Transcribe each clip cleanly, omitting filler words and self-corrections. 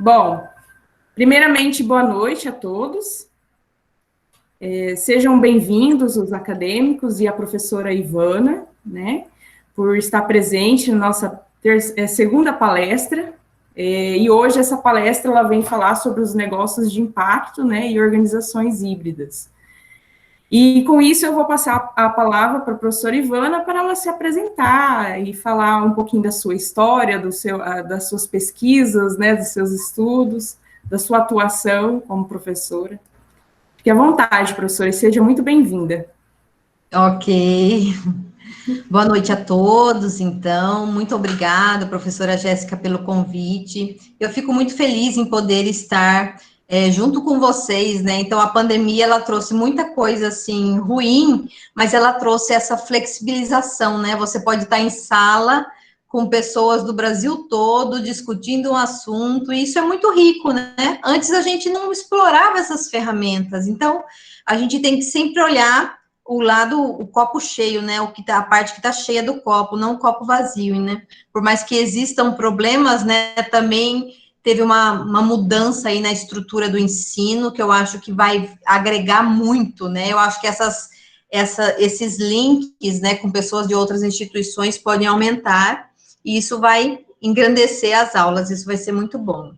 Bom, primeiramente, boa noite a todos. Sejam bem-vindos os acadêmicos e a professora Ivana, né, por estar presente na nossa segunda palestra. E hoje essa palestra ela vem falar sobre os negócios de impacto, né, e organizações híbridas. E com isso eu vou passar a palavra para a professora Ivana para ela se apresentar e falar um pouquinho da sua história, das suas pesquisas, né, dos seus estudos, da sua atuação como professora. Fique à vontade, professora, e seja muito bem-vinda. Ok. Boa noite a todos, então. Muito obrigada, professora Jéssica, pelo convite. Eu fico muito feliz em poder estar junto com vocês, né? Então, a pandemia, ela trouxe muita coisa, assim, ruim, mas ela trouxe essa flexibilização, né? Você pode estar em sala com pessoas do Brasil todo, discutindo um assunto, e isso é muito rico, né? Antes a gente não explorava essas ferramentas, então, a gente tem que sempre olhar o copo cheio, né? A parte que está cheia do copo, não o copo vazio, né? Por mais que existam problemas, né? Também teve uma mudança aí na estrutura do ensino que eu acho que vai agregar muito, né? Eu acho que esses links, né, com pessoas de outras instituições podem aumentar e isso vai engrandecer as aulas. Isso vai ser muito bom.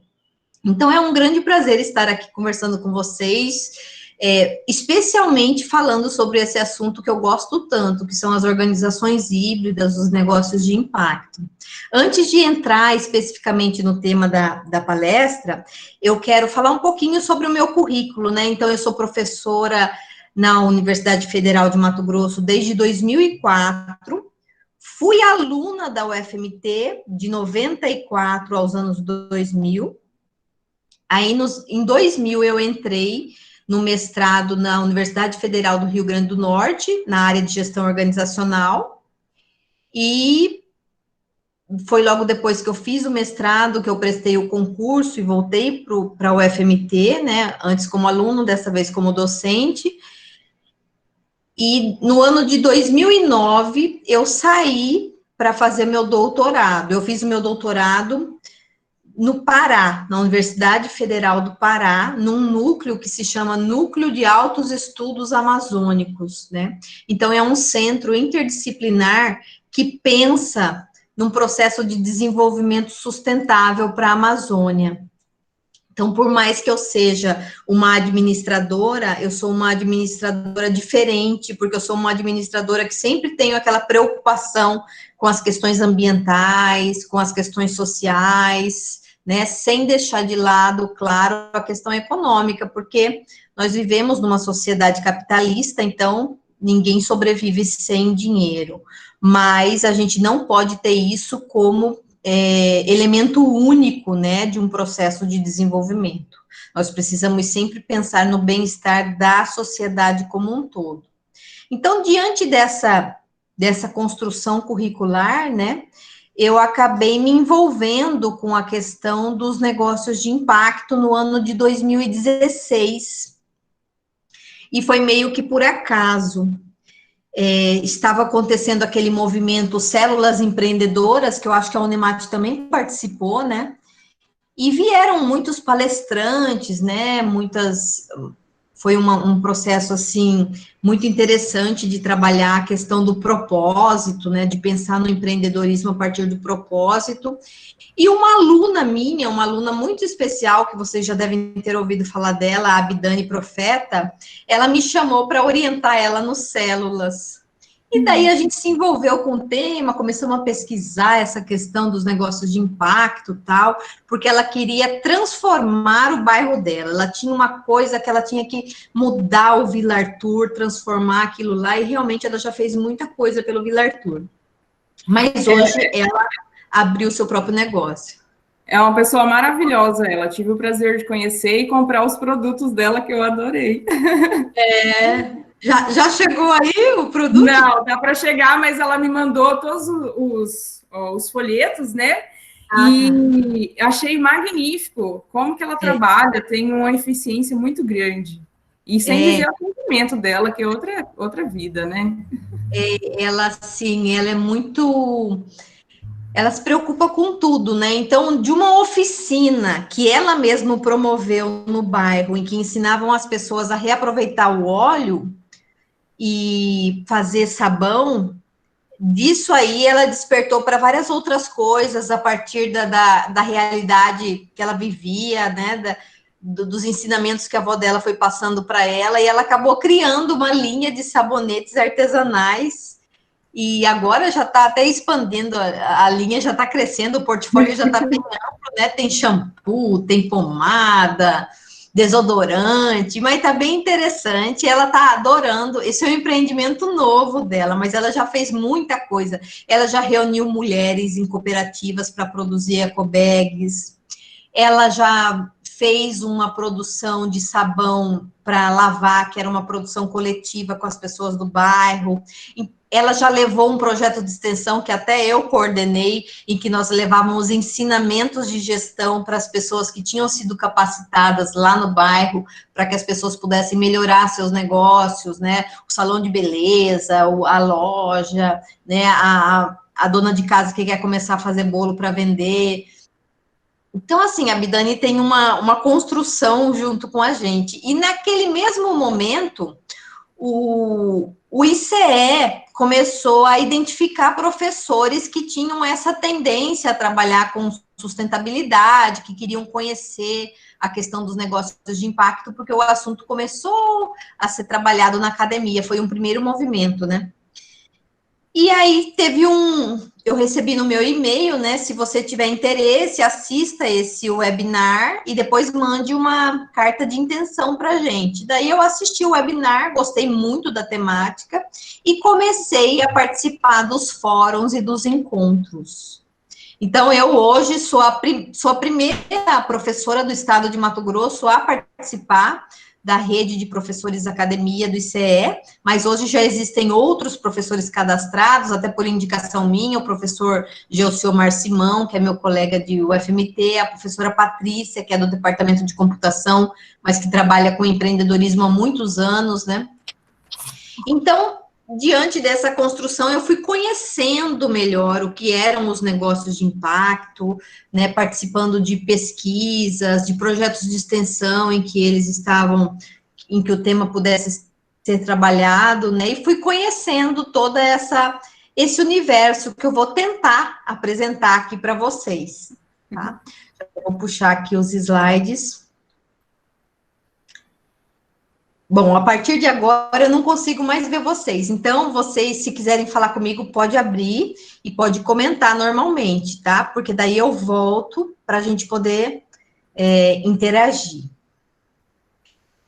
Então, é um grande prazer estar aqui conversando com vocês, especialmente falando sobre esse assunto que eu gosto tanto, que são as organizações híbridas, os negócios de impacto. Antes de entrar especificamente no tema da palestra, eu quero falar um pouquinho sobre o meu currículo, né? Então, eu sou professora na Universidade Federal de Mato Grosso desde 2004, fui aluna da UFMT de 94 aos anos 2000, Aí, em 2000, eu entrei no mestrado na Universidade Federal do Rio Grande do Norte, na área de gestão organizacional, e foi logo depois que eu fiz o mestrado, que eu prestei o concurso e voltei para a UFMT, né, antes como aluno, dessa vez como docente, e no ano de 2009, eu saí para fazer meu doutorado. Eu fiz o meu doutorado no Pará, na Universidade Federal do Pará, num núcleo que se chama Núcleo de Altos Estudos Amazônicos, né? Então, é um centro interdisciplinar que pensa num processo de desenvolvimento sustentável para a Amazônia. Então, por mais que eu seja uma administradora, eu sou uma administradora diferente, porque eu sou uma administradora que sempre tenho aquela preocupação com as questões ambientais, com as questões sociais, né, sem deixar de lado, claro, a questão econômica, porque nós vivemos numa sociedade capitalista, então ninguém sobrevive sem dinheiro, mas a gente não pode ter isso como elemento único, né, de um processo de desenvolvimento. Nós precisamos sempre pensar no bem-estar da sociedade como um todo. Então, diante dessa construção curricular, né, eu acabei me envolvendo com a questão dos negócios de impacto no ano de 2016. E foi meio que por acaso. Estava acontecendo aquele movimento Células Empreendedoras, que eu acho que a Unemate também participou, né? E vieram muitos palestrantes, né? Foi um processo, assim, muito interessante de trabalhar a questão do propósito, né? De pensar no empreendedorismo a partir do propósito. E uma aluna minha, uma aluna muito especial, que vocês já devem ter ouvido falar dela, a Abidane Profeta, ela me chamou para orientar ela no Células. E daí a gente se envolveu com o tema, começamos a pesquisar essa questão dos negócios de impacto e tal, porque ela queria transformar o bairro dela. Ela tinha uma coisa que ela tinha que mudar o Vila Arthur, transformar aquilo lá, e realmente ela já fez muita coisa pelo Vila Arthur. Mas hoje ela abriu seu próprio negócio. É uma pessoa maravilhosa ela. Tive o prazer de conhecer e comprar os produtos dela que eu adorei. Já chegou aí o produto? Não, dá para chegar, mas ela me mandou todos os folhetos, né? E achei magnífico como que ela trabalha, tem uma eficiência muito grande. E sem dizer o atendimento dela, que é outra vida, né? Ela, sim, ela é muito ela se preocupa com tudo, né? Então, de uma oficina que ela mesma promoveu no bairro, em que ensinavam as pessoas a reaproveitar o óleo e fazer sabão, disso aí ela despertou para várias outras coisas a partir da realidade que ela vivia, né? Dos ensinamentos que a avó dela foi passando para ela, e ela acabou criando uma linha de sabonetes artesanais. E agora já está até expandindo, a linha já está crescendo, o portfólio já está bem amplo, né? Tem shampoo, tem pomada, desodorante, mas está bem interessante. Ela está adorando. Esse é um empreendimento novo dela, mas ela já fez muita coisa. Ela já reuniu mulheres em cooperativas para produzir ecobags. Ela já fez uma produção de sabão para lavar, que era uma produção coletiva com as pessoas do bairro. Ela já levou um projeto de extensão que até eu coordenei, em que nós levávamos ensinamentos de gestão para as pessoas que tinham sido capacitadas lá no bairro, para que as pessoas pudessem melhorar seus negócios, né? O salão de beleza, a loja, né? A dona de casa que quer começar a fazer bolo para vender. Então, assim, a Bidani tem uma construção junto com a gente. E naquele mesmo momento, o ICE começou a identificar professores que tinham essa tendência a trabalhar com sustentabilidade, que queriam conhecer a questão dos negócios de impacto, porque o assunto começou a ser trabalhado na academia, foi um primeiro movimento, né? E aí eu recebi no meu e-mail, né? Se você tiver interesse, assista esse webinar e depois mande uma carta de intenção para a gente. Daí eu assisti o webinar, gostei muito da temática e comecei a participar dos fóruns e dos encontros. Então, eu hoje sou a primeira professora do estado de Mato Grosso a participar da rede de professores academia do ICE, mas hoje já existem outros professores cadastrados, até por indicação minha, o professor Geociomar Simão, que é meu colega de UFMT, a professora Patrícia, que é do departamento de computação, mas que trabalha com empreendedorismo há muitos anos, né? Então, diante dessa construção, eu fui conhecendo melhor o que eram os negócios de impacto, né, participando de pesquisas, de projetos de extensão em que eles estavam, em que o tema pudesse ser trabalhado, né, e fui conhecendo toda esse universo que eu vou tentar apresentar aqui para vocês, tá? Eu vou puxar aqui os slides. Bom, a partir de agora eu não consigo mais ver vocês. Então, vocês, se quiserem falar comigo, pode abrir e pode comentar normalmente, tá? Porque daí eu volto para a gente poder interagir.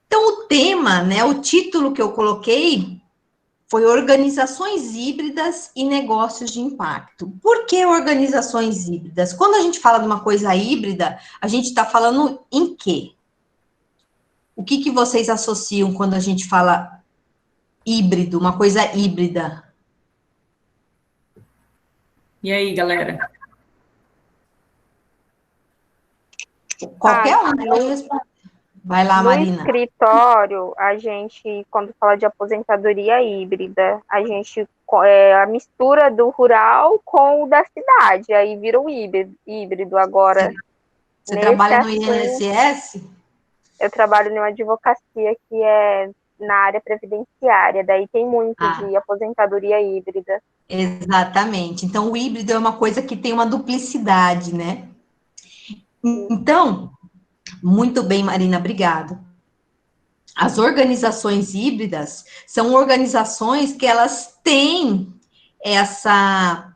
Então, o tema, né? O título que eu coloquei foi Organizações Híbridas e Negócios de Impacto. Por que organizações híbridas? Quando a gente fala de uma coisa híbrida, a gente está falando em quê? O que vocês associam quando a gente fala híbrido, uma coisa híbrida? E aí, galera? Qualquer um pode responder. Vai lá, Marina. No escritório, a gente, quando fala de aposentadoria híbrida, a gente a mistura do rural com o da cidade, aí vira um híbrido. Agora, você trabalha no INSS? Eu trabalho numa advocacia que é na área previdenciária, daí tem muito de aposentadoria híbrida. Exatamente. Então, o híbrido é uma coisa que tem uma duplicidade, né? Então, muito bem, Marina, obrigado. As organizações híbridas são organizações que elas têm essa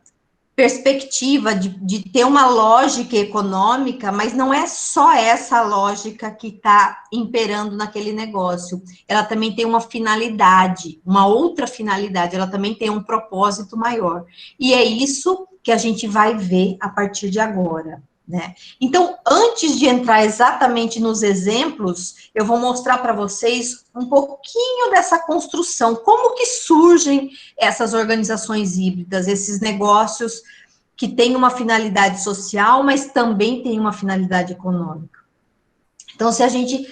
perspectiva de ter uma lógica econômica, mas não é só essa lógica que está imperando naquele negócio. Ela também tem uma finalidade, uma outra finalidade, ela também tem um propósito maior. E é isso que a gente vai ver a partir de agora, né? Então, antes de entrar exatamente nos exemplos, eu vou mostrar para vocês um pouquinho dessa construção, como que surgem essas organizações híbridas, esses negócios que têm uma finalidade social, mas também têm uma finalidade econômica. Então, se a gente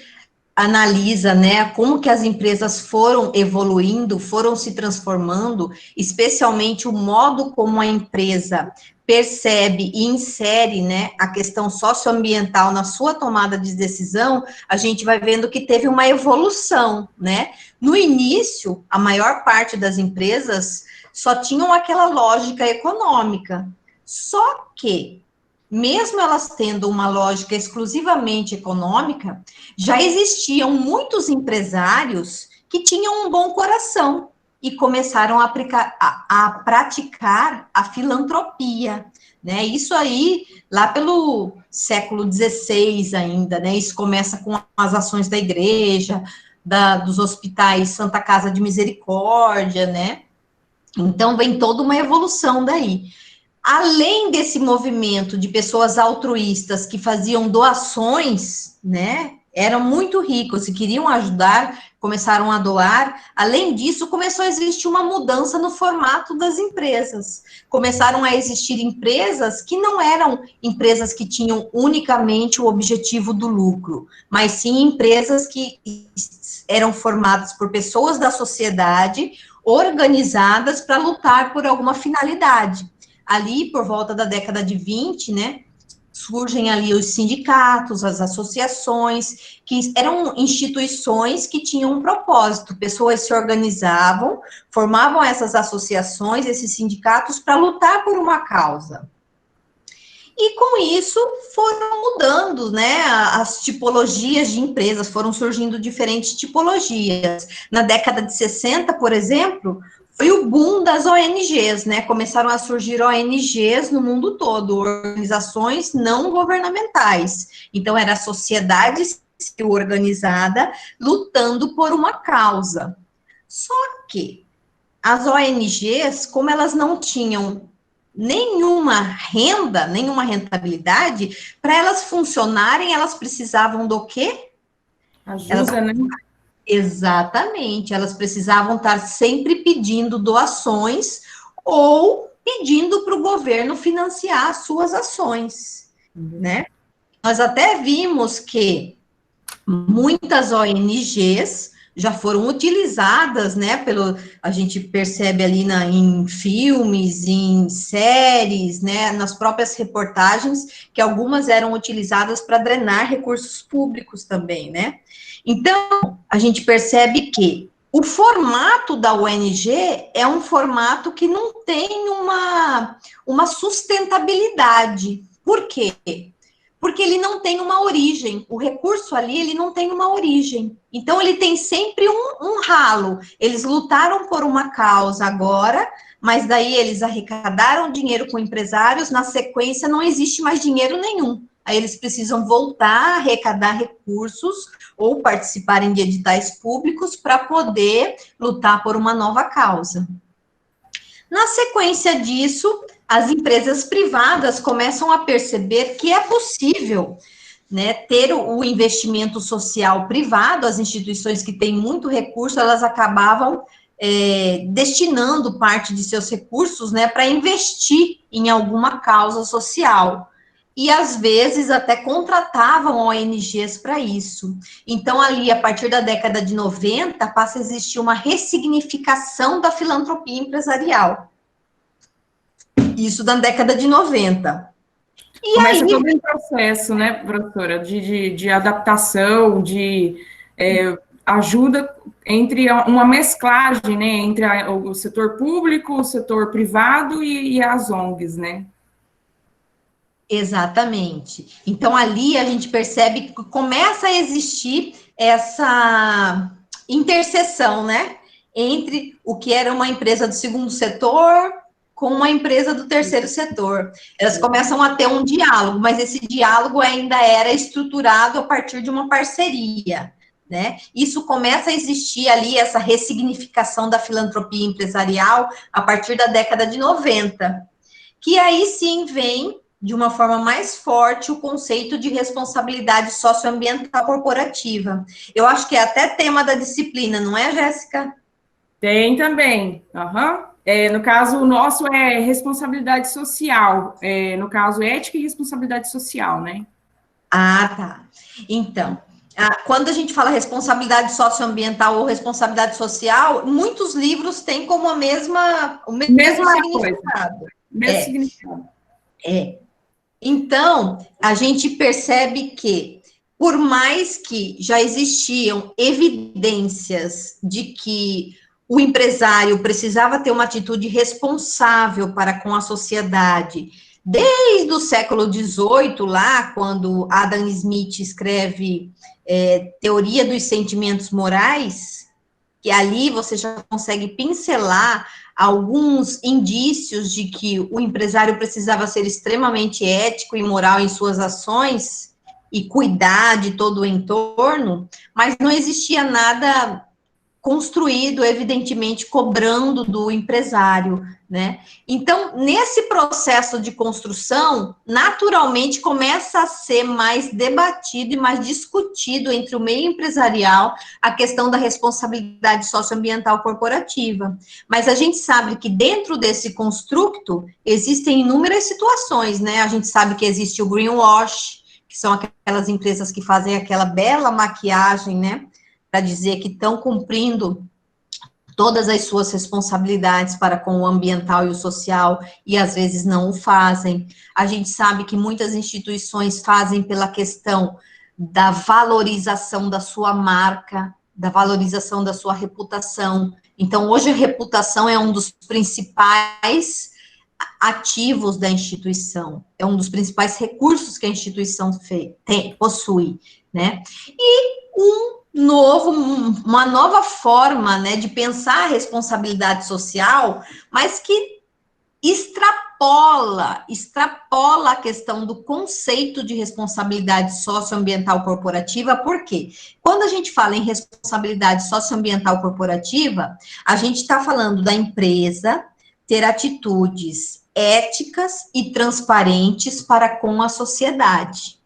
analisa, né, como que as empresas foram evoluindo, foram se transformando, especialmente o modo como a empresa percebe e insere, né, a questão socioambiental na sua tomada de decisão, a gente vai vendo que teve uma evolução, né? No início, a maior parte das empresas só tinham aquela lógica econômica. Só que, mesmo elas tendo uma lógica exclusivamente econômica, já existiam muitos empresários que tinham um bom coração e começaram a praticar a filantropia, né? Isso aí, lá pelo século XVI ainda, né? Isso começa com as ações da igreja, dos hospitais Santa Casa de Misericórdia, né? Então, vem toda uma evolução daí. Além desse movimento de pessoas altruístas que faziam doações, né, eram muito ricos e queriam ajudar, começaram a doar. Além disso, começou a existir uma mudança no formato das empresas. Começaram a existir empresas que não eram empresas que tinham unicamente o objetivo do lucro, mas sim empresas que eram formadas por pessoas da sociedade, organizadas para lutar por alguma finalidade. Ali, por volta da década de 20, né, surgem ali os sindicatos, as associações, que eram instituições que tinham um propósito, pessoas se organizavam, formavam essas associações, esses sindicatos, para lutar por uma causa. E com isso foram mudando, né, as tipologias de empresas, foram surgindo diferentes tipologias. Na década de 60, por exemplo, foi o boom das ONGs, né? Começaram a surgir ONGs no mundo todo, organizações não governamentais. Então, era a sociedade civil organizada lutando por uma causa. Só que as ONGs, como elas não tinham nenhuma renda, nenhuma rentabilidade, para elas funcionarem, elas precisavam do quê? Ajuda, né? Exatamente, elas precisavam estar sempre pedindo doações ou pedindo para o governo financiar as suas ações, né? Nós até vimos que muitas ONGs já foram utilizadas, né, a gente percebe ali em filmes, em séries, né, nas próprias reportagens, que algumas eram utilizadas para drenar recursos públicos também, né? Então, a gente percebe que o formato da ONG é um formato que não tem uma sustentabilidade. Por quê? Porque ele não tem uma origem. O recurso ali, ele não tem uma origem. Então, ele tem sempre um ralo. Eles lutaram por uma causa agora, mas daí eles arrecadaram dinheiro com empresários, na sequência não existe mais dinheiro nenhum. Aí eles precisam voltar a arrecadar recursos ou participarem de editais públicos para poder lutar por uma nova causa. Na sequência disso, as empresas privadas começam a perceber que é possível, né, ter o investimento social privado. As instituições que têm muito recurso, elas acabavam destinando parte de seus recursos, né, para investir em alguma causa social. E, às vezes, até contratavam ONGs para isso. Então, ali, a partir da década de 90, passa a existir uma ressignificação da filantropia empresarial. Isso na década de 90. E começa aí, todo um processo, né, professora, de adaptação, de ajuda entre uma mesclagem, né, entre o setor público, o setor privado e as ONGs, né? Exatamente. Então, ali a gente percebe que começa a existir essa interseção, né, entre o que era uma empresa do segundo setor com uma empresa do terceiro setor. Elas começam a ter um diálogo, mas esse diálogo ainda era estruturado a partir de uma parceria, né? Isso começa a existir ali, essa ressignificação da filantropia empresarial a partir da década de 90, que aí sim vem de uma forma mais forte o conceito de responsabilidade socioambiental corporativa. Eu acho que é até tema da disciplina, não é, Jéssica? Tem também, no caso, o nosso é responsabilidade social, no caso, ética e responsabilidade social, né? Ah, tá. Então, Quando a gente fala responsabilidade socioambiental ou responsabilidade social, muitos livros têm como o mesmo significado. Mesmo significado. Então, a gente percebe que, por mais que já existiam evidências de que o empresário precisava ter uma atitude responsável para com a sociedade, desde o século XVIII, lá, quando Adam Smith escreve Teoria dos Sentimentos Morais, que ali você já consegue pincelar alguns indícios de que o empresário precisava ser extremamente ético e moral em suas ações e cuidar de todo o entorno, mas não existia nada construído, evidentemente, cobrando do empresário, né? Então, nesse processo de construção, naturalmente começa a ser mais debatido e mais discutido entre o meio empresarial a questão da responsabilidade socioambiental corporativa. Mas a gente sabe que dentro desse construto existem inúmeras situações, né? A gente sabe que existe o greenwash, que são aquelas empresas que fazem aquela bela maquiagem, né? Para dizer que estão cumprindo todas as suas responsabilidades para com o ambiental e o social, e às vezes não o fazem. A gente sabe que muitas instituições fazem pela questão da valorização da sua marca, da valorização da sua reputação. Então, hoje a reputação é um dos principais ativos da instituição, é um dos principais recursos que a instituição possui, né? E uma nova forma, né, de pensar a responsabilidade social, mas que extrapola a questão do conceito de responsabilidade socioambiental corporativa. Por quê? Quando a gente fala em responsabilidade socioambiental corporativa, a gente está falando da empresa ter atitudes éticas e transparentes para com a sociedade.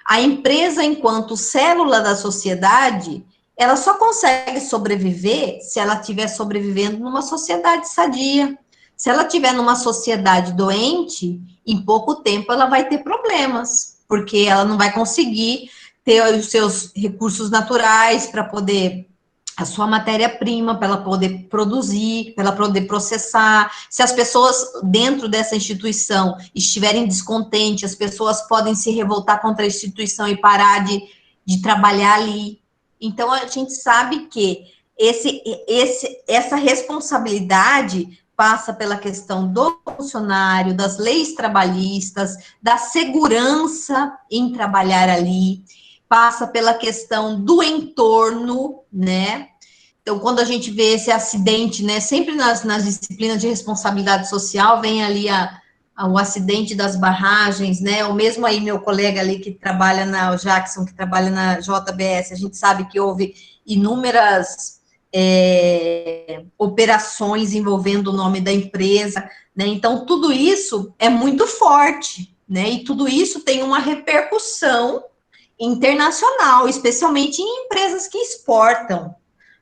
A empresa, enquanto célula da sociedade, ela só consegue sobreviver se ela estiver sobrevivendo numa sociedade sadia. Se ela estiver numa sociedade doente, em pouco tempo ela vai ter problemas, porque ela não vai conseguir ter os seus recursos naturais para poder, a sua matéria-prima, para ela poder produzir, para ela poder processar. Se as pessoas dentro dessa instituição estiverem descontentes, as pessoas podem se revoltar contra a instituição e parar de trabalhar ali. Então, a gente sabe que essa responsabilidade passa pela questão do funcionário, das leis trabalhistas, da segurança em trabalhar ali, passa pela questão do entorno, né? Então, quando a gente vê esse acidente, né, sempre nas disciplinas de responsabilidade social, vem ali o acidente das barragens, né, ou mesmo aí meu colega ali que trabalha o Jackson, que trabalha na JBS, a gente sabe que houve inúmeras operações envolvendo o nome da empresa, né, então tudo isso é muito forte, né, e tudo isso tem uma repercussão internacional, especialmente em empresas que exportam,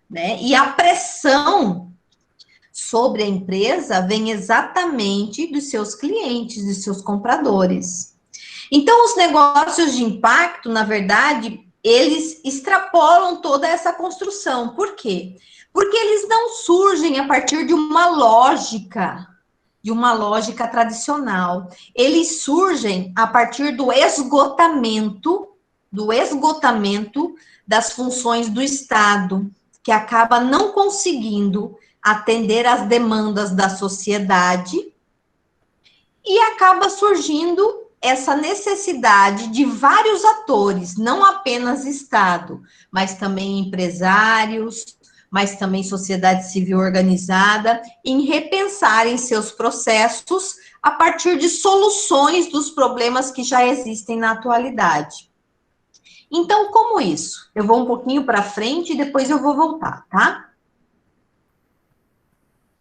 né? E a pressão sobre a empresa vem exatamente dos seus clientes, dos seus compradores. Então, os negócios de impacto, na verdade, eles extrapolam toda essa construção. Por quê? Porque eles não surgem a partir de uma lógica tradicional. Eles surgem a partir do esgotamento das funções do Estado, que acaba não conseguindo atender às demandas da sociedade, e acaba surgindo essa necessidade de vários atores, não apenas Estado, mas também empresários, mas também sociedade civil organizada, em repensarem seus processos a partir de soluções dos problemas que já existem na atualidade. Então, como isso? Eu vou um pouquinho para frente e depois eu vou voltar, tá?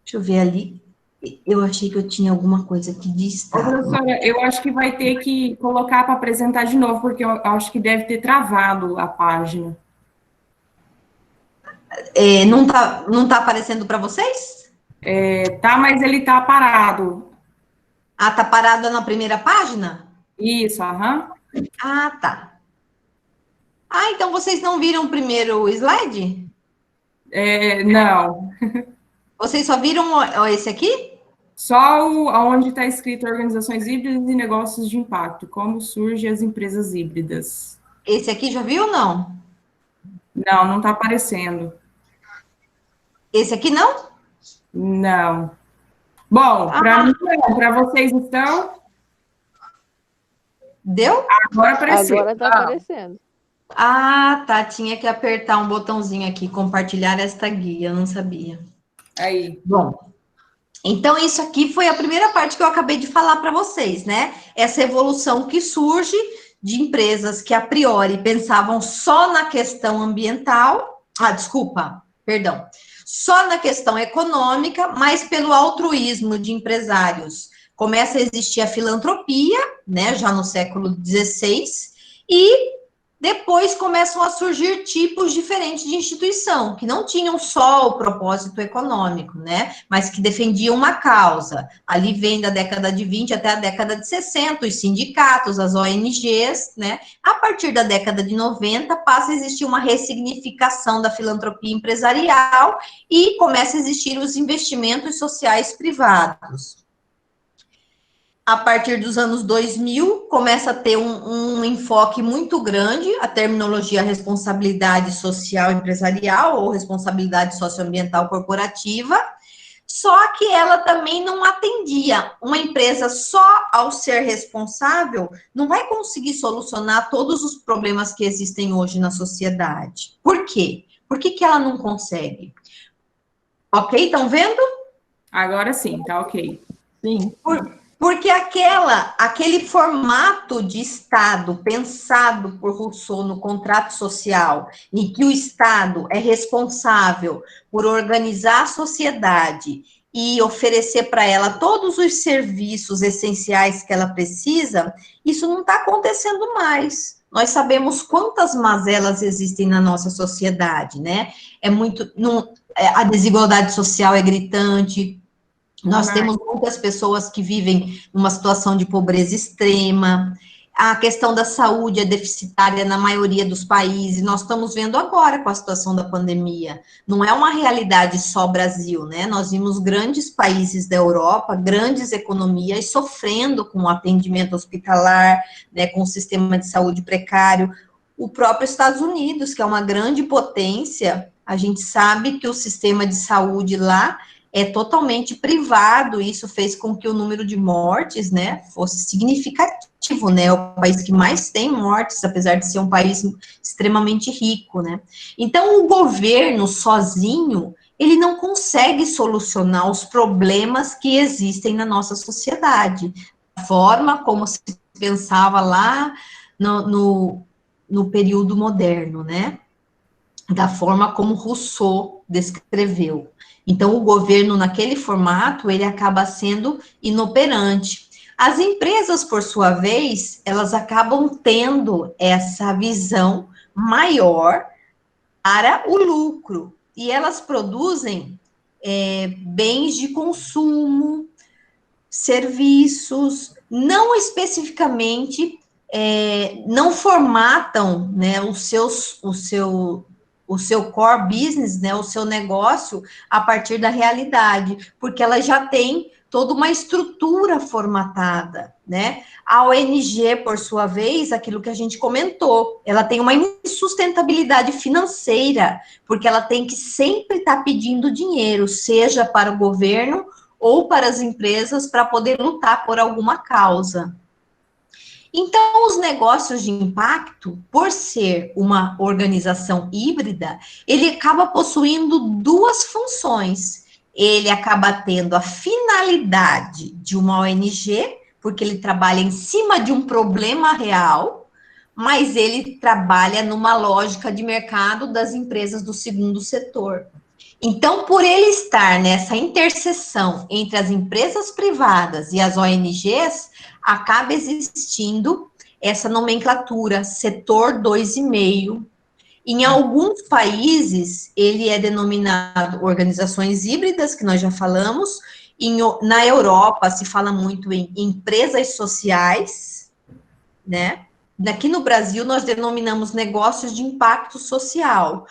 Deixa eu ver ali. Eu achei que eu tinha alguma coisa aqui de Estado. Professora, eu acho que vai ter que colocar para apresentar de novo, porque eu acho que deve ter travado a página. Não tá aparecendo para vocês? Tá, mas ele tá parado. Ah, tá parado na primeira página? Isso, aham. Ah, tá. Ah, então vocês não viram o primeiro slide? Não, Vocês só viram esse aqui? só onde está escrito organizações híbridas e negócios de impacto, como surgem as empresas híbridas. Esse aqui já viu ou não? Não, não está aparecendo. Esse aqui não? Não. Bom, para mim não, para vocês então, Deu? agora apareceu. Agora tá aparecendo. Ah, tá. Tinha que apertar um botãozinho aqui, compartilhar esta guia, eu não sabia. Aí. Bom, então isso aqui foi a primeira parte que eu acabei de falar para vocês, né? Essa evolução que surge de empresas que a priori pensavam só na questão ambiental, perdão, só na questão econômica, mas pelo altruísmo de empresários. Começa a existir a filantropia, né, já no século XVI, e depois começam a surgir tipos diferentes de instituição, que não tinham só o propósito econômico, né, mas que defendiam uma causa. Ali vem da década de 20 até a década de 60, os sindicatos, as ONGs, né. A partir da década de 90, passa a existir uma ressignificação da filantropia empresarial e começa a existir os investimentos sociais privados. A partir dos anos 2000, começa a ter um enfoque muito grande, a terminologia responsabilidade social empresarial ou responsabilidade socioambiental corporativa, só que ela também não atendia. Uma empresa só ao ser responsável não vai conseguir solucionar todos os problemas que existem hoje na sociedade. Por quê? Por que ela não consegue? Ok? Estão vendo? Agora sim, tá ok. Sim. Porque aquele formato de Estado pensado por Rousseau no contrato social, em que o Estado é responsável por organizar a sociedade e oferecer para ela todos os serviços essenciais que ela precisa, isso não está acontecendo mais. Nós sabemos quantas mazelas existem na nossa sociedade, né? A desigualdade social é gritante. Nós temos muitas pessoas que vivem numa situação de pobreza extrema. A questão da saúde é deficitária na maioria dos países. Nós estamos vendo agora com a situação da pandemia. Não é uma realidade só Brasil, né? Nós vimos grandes países da Europa, grandes economias sofrendo com o atendimento hospitalar, né, com o sistema de saúde precário. O próprio Estados Unidos, que é uma grande potência, a gente sabe que o sistema de saúde lá é totalmente privado, e isso fez com que o número de mortes, né, fosse significativo, né, é o país que mais tem mortes, apesar de ser um país extremamente rico, né. Então, o governo sozinho, ele não consegue solucionar os problemas que existem na nossa sociedade, da forma como se pensava lá no período moderno, né, da forma como Rousseau descreveu. Então, o governo, naquele formato, ele acaba sendo inoperante. As empresas, por sua vez, elas acabam tendo essa visão maior para o lucro. E elas produzem bens de consumo, serviços, não especificamente, não formatam, né, o seu core business, né, o seu negócio, a partir da realidade, porque ela já tem toda uma estrutura formatada, né? A ONG, por sua vez, aquilo que a gente comentou, ela tem uma insustentabilidade financeira, porque ela tem que sempre estar pedindo dinheiro, seja para o governo ou para as empresas, para poder lutar por alguma causa. Então, os negócios de impacto, por ser uma organização híbrida, ele acaba possuindo duas funções. Ele acaba tendo a finalidade de uma ONG, porque ele trabalha em cima de um problema real, mas ele trabalha numa lógica de mercado das empresas do segundo setor. Então, por ele estar nessa interseção entre as empresas privadas e as ONGs, acaba existindo essa nomenclatura, setor 2,5. Em alguns países, ele é denominado organizações híbridas, que nós já falamos. Na Europa, se fala muito em empresas sociais, né? Aqui no Brasil, nós denominamos negócios de impacto social,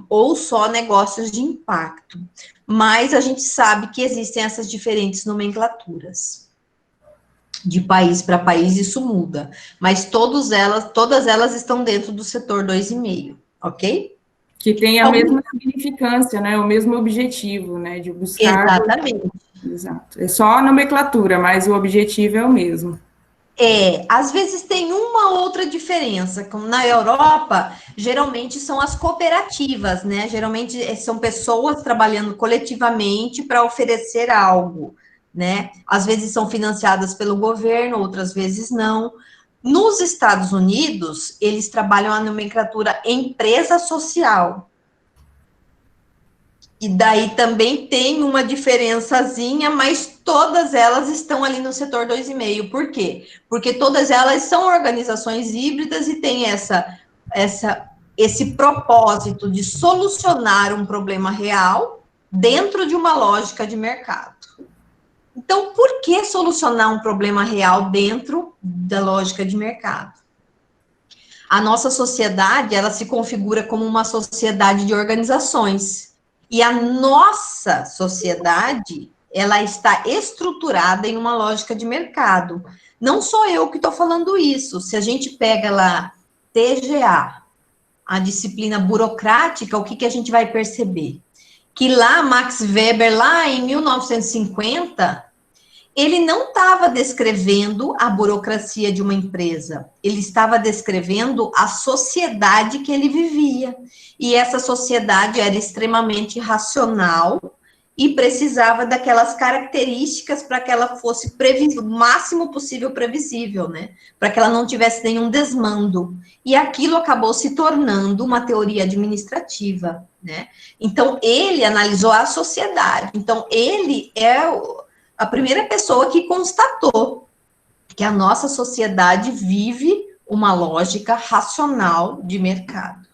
ou só negócios de impacto. Mas a gente sabe que existem essas diferentes nomenclaturas. De país para país, isso muda. Mas todas elas estão dentro do setor 2,5, ok? Que tem a mesma significância, né? O mesmo objetivo, né? De buscar... Exatamente. Exato. É só a nomenclatura, mas o objetivo é o mesmo. Às vezes tem uma outra diferença, como na Europa, geralmente são as cooperativas, né? Geralmente são pessoas trabalhando coletivamente para oferecer algo, né? Às vezes são financiadas pelo governo, outras vezes não. Nos Estados Unidos, eles trabalham a nomenclatura empresa social. E daí também tem uma diferençazinha, mas todas elas estão ali no setor 2,5. Por quê? Porque todas elas são organizações híbridas e têm esse propósito de solucionar um problema real dentro de uma lógica de mercado. Então, por que solucionar um problema real dentro da lógica de mercado? A nossa sociedade, ela se configura como uma sociedade de organizações. E a nossa sociedade, ela está estruturada em uma lógica de mercado. Não sou eu que estou falando isso. Se a gente pega lá TGA, a disciplina burocrática, o que a gente vai perceber? Que lá, Max Weber, lá em 1950, ele não estava descrevendo a burocracia de uma empresa, ele estava descrevendo a sociedade que ele vivia. E essa sociedade era extremamente racional e precisava daquelas características para que ela fosse o máximo possível previsível, né? Para que ela não tivesse nenhum desmando. E aquilo acabou se tornando uma teoria administrativa, né? Então, ele analisou a sociedade. Então, ele é a primeira pessoa que constatou que a nossa sociedade vive uma lógica racional de mercado.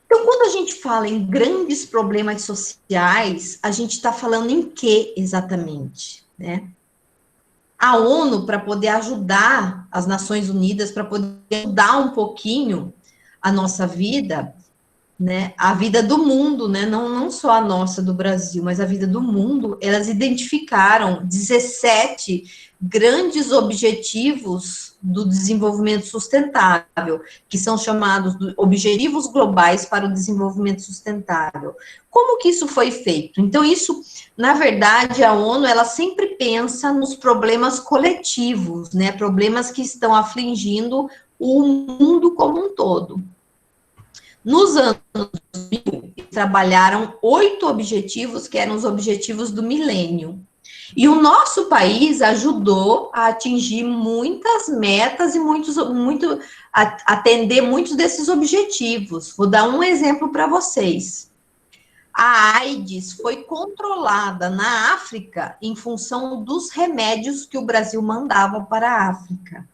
Então, quando a gente fala em grandes problemas sociais, a gente está falando em quê exatamente, né? A ONU, para poder ajudar as Nações Unidas, para poder ajudar um pouquinho a nossa vida, né, a vida do mundo, né, não só a nossa do Brasil, mas a vida do mundo, elas identificaram 17 grandes objetivos do desenvolvimento sustentável, que são chamados de Objetivos Globais para o Desenvolvimento Sustentável. Como que isso foi feito? Então, isso, na verdade, a ONU, ela sempre pensa nos problemas coletivos, né, problemas que estão afligindo o mundo como um todo. Nos anos 2000, trabalharam 8 objetivos, que eram os objetivos do milênio. E o nosso país ajudou a atingir muitas metas e atender muitos desses objetivos. Vou dar um exemplo para vocês. A AIDS foi controlada na África em função dos remédios que o Brasil mandava para a África.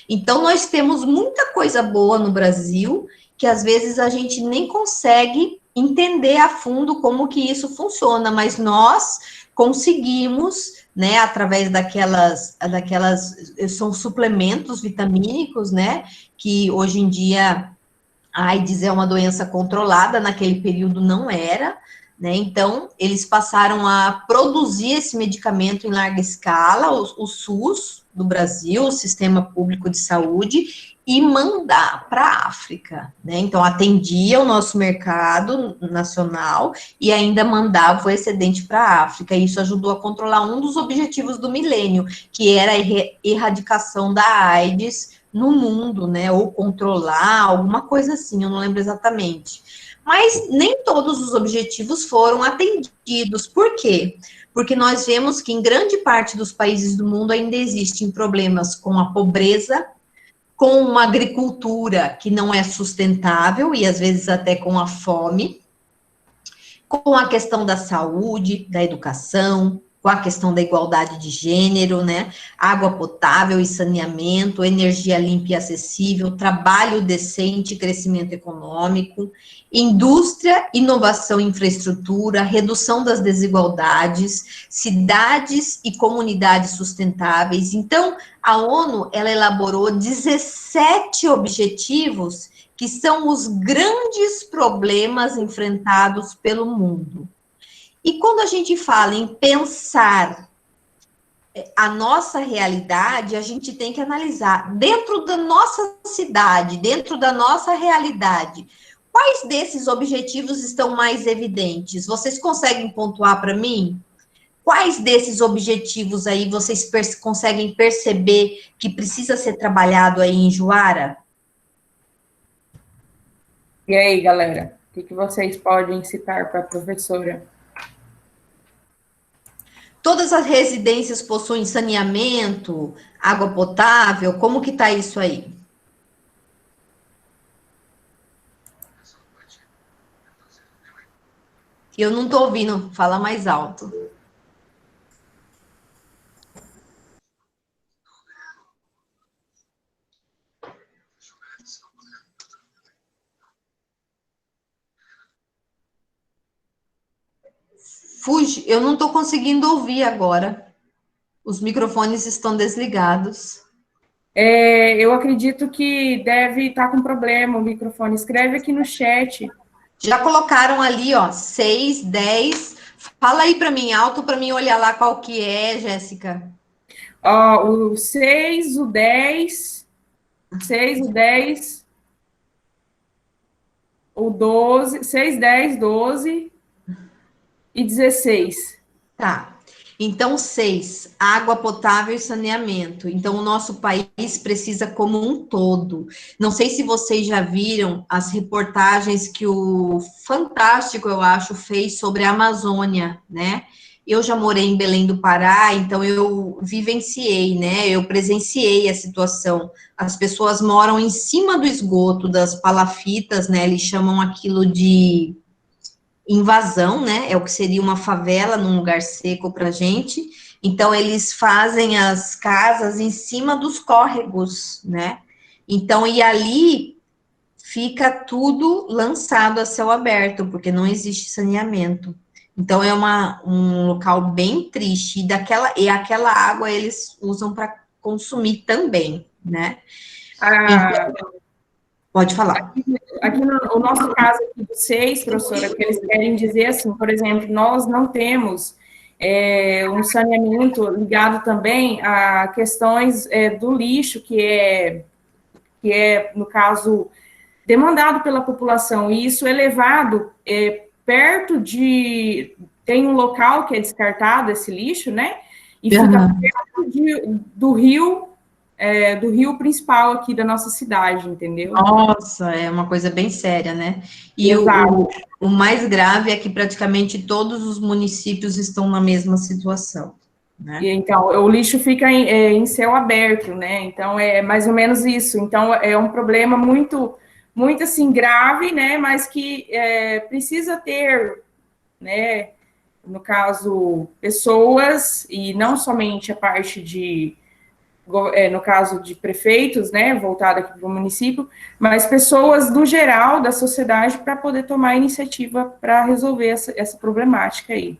Então, nós temos muita coisa boa no Brasil, que às vezes a gente nem consegue entender a fundo como que isso funciona, mas nós conseguimos, né, através daquelas são suplementos vitamínicos, né, que hoje em dia a AIDS é uma doença controlada, naquele período não era, né, então eles passaram a produzir esse medicamento em larga escala, o SUS do Brasil, o Sistema Público de Saúde, e mandar para a África, né? Então, atendia o nosso mercado nacional e ainda mandava o excedente para a África. E isso ajudou a controlar um dos objetivos do milênio, que era a erradicação da AIDS no mundo, né? Ou controlar, alguma coisa assim, eu não lembro exatamente. Mas nem todos os objetivos foram atendidos. Por quê? Porque nós vemos que em grande parte dos países do mundo ainda existem problemas com a pobreza, com uma agricultura que não é sustentável e às vezes até com a fome, com a questão da saúde, da educação, com a questão da igualdade de gênero, né? Água potável e saneamento, energia limpa e acessível, trabalho decente, crescimento econômico, indústria, inovação e infraestrutura, redução das desigualdades, cidades e comunidades sustentáveis. Então, a ONU, ela elaborou 17 objetivos que são os grandes problemas enfrentados pelo mundo. E quando a gente fala em pensar a nossa realidade, a gente tem que analisar dentro da nossa cidade, dentro da nossa realidade, quais desses objetivos estão mais evidentes? Vocês conseguem pontuar para mim? Quais desses objetivos aí vocês conseguem perceber que precisa ser trabalhado aí em Juara? E aí, galera, o que vocês podem citar para a professora? Todas as residências possuem saneamento, água potável? Como que tá isso aí? Eu não tô ouvindo, fala mais alto. Fuge, eu não tô conseguindo ouvir agora. Os microfones estão desligados. Eu acredito que deve estar com problema o microfone. Escreve aqui no chat. Já colocaram ali, ó, 6, 10. Fala aí para mim, alto, para mim olhar lá qual que é, Jéssica. Ó, o 6, o 10, 6, o 10, o 12, 6, 10, 12 e 16. Tá. Então, 6, água potável e saneamento. Então, o nosso país precisa como um todo. Não sei se vocês já viram as reportagens que o Fantástico, eu acho, fez sobre a Amazônia, né? Eu já morei em Belém do Pará, então eu vivenciei, né? Eu presenciei a situação. As pessoas moram em cima do esgoto, das palafitas, né? Eles chamam aquilo de invasão, né? É o que seria uma favela num lugar seco para gente. Então, eles fazem as casas em cima dos córregos, né? Então, e ali fica tudo lançado a céu aberto, porque não existe saneamento. Então, é um local bem triste. E aquela água eles usam para consumir também, né? Então, pode falar. Aqui no nosso caso aqui do 6, professora, que eles querem dizer assim, por exemplo, nós não temos um saneamento ligado também a questões do lixo, que é, no caso, demandado pela população, e isso é levado perto de... Tem um local que é descartado esse lixo, né? E fica perto do rio principal aqui da nossa cidade, entendeu? Nossa, é uma coisa bem séria, né? E o mais grave é que praticamente todos os municípios estão na mesma situação, né? E, então, o lixo fica em céu aberto, né? Então, é mais ou menos isso. Então, é um problema muito, muito, assim, grave, né? Mas que precisa ter, né? No caso, pessoas, e não somente a parte no caso de prefeitos, né, voltado aqui para o município, mas pessoas do geral da sociedade para poder tomar iniciativa para resolver essa problemática aí.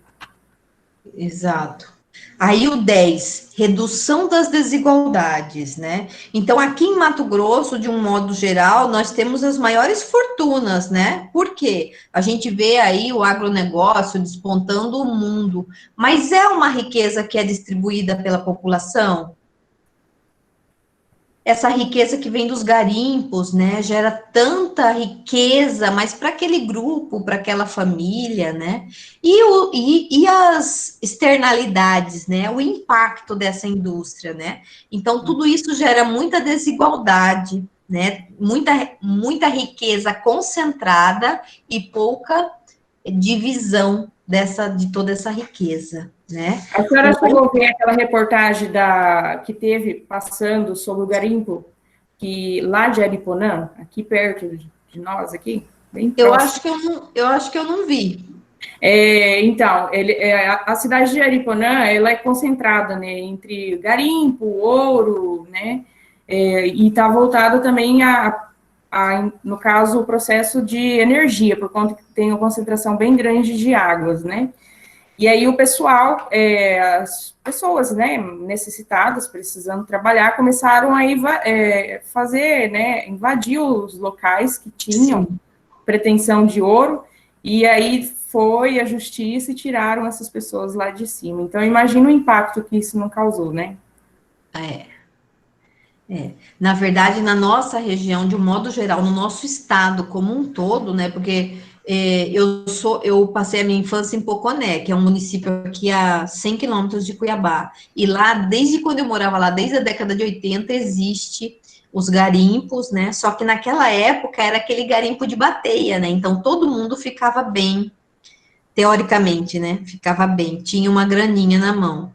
Exato. Aí o 10, redução das desigualdades, né? Então, aqui em Mato Grosso, de um modo geral, nós temos as maiores fortunas, né? Por quê? A gente vê aí o agronegócio despontando o mundo, mas é uma riqueza que é distribuída pela população? Essa riqueza que vem dos garimpos, né, gera tanta riqueza, mas para aquele grupo, para aquela família, né, e as externalidades, né, o impacto dessa indústria, né, então tudo isso gera muita desigualdade, né, muita riqueza concentrada e pouca divisão de toda essa riqueza, né. A senhora chegou a ver aquela reportagem que teve passando sobre o garimpo, que lá de Ariponã, aqui perto de nós, aqui, bem Eu próximo. acho que eu não vi. Então, a cidade de Ariponã, ela é concentrada, né, entre garimpo, ouro, né, e está voltada também no caso, o processo de energia, por conta que tem uma concentração bem grande de águas, né. E aí o pessoal, as pessoas, né, necessitadas, precisando trabalhar, começaram a fazer, né, invadir os locais que tinham pretensão de ouro, e aí foi a justiça e tiraram essas pessoas lá de cima. Então, imagina o impacto que isso não causou, né? Na verdade, na nossa região, de um modo geral, no nosso estado como um todo, né? Porque eu passei a minha infância em Poconé, que é um município aqui a 100 quilômetros de Cuiabá. E lá, desde quando eu morava lá, desde a década de 80, existe os garimpos, né? Só que naquela época era aquele garimpo de bateia, né? Então todo mundo ficava bem, teoricamente, né? Ficava bem, tinha uma graninha na mão.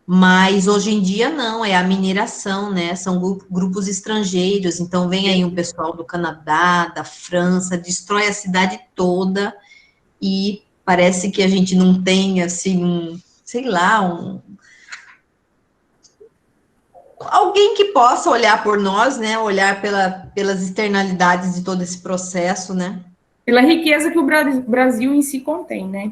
Mas hoje em dia não, é a mineração, né? São grupos estrangeiros, então vem aí um pessoal do Canadá, da França, destrói a cidade toda e parece que a gente não tem, assim, sei lá, alguém que possa olhar por nós, né? Olhar pelas externalidades de todo esse processo, né? Pela riqueza que o Brasil em si contém, né?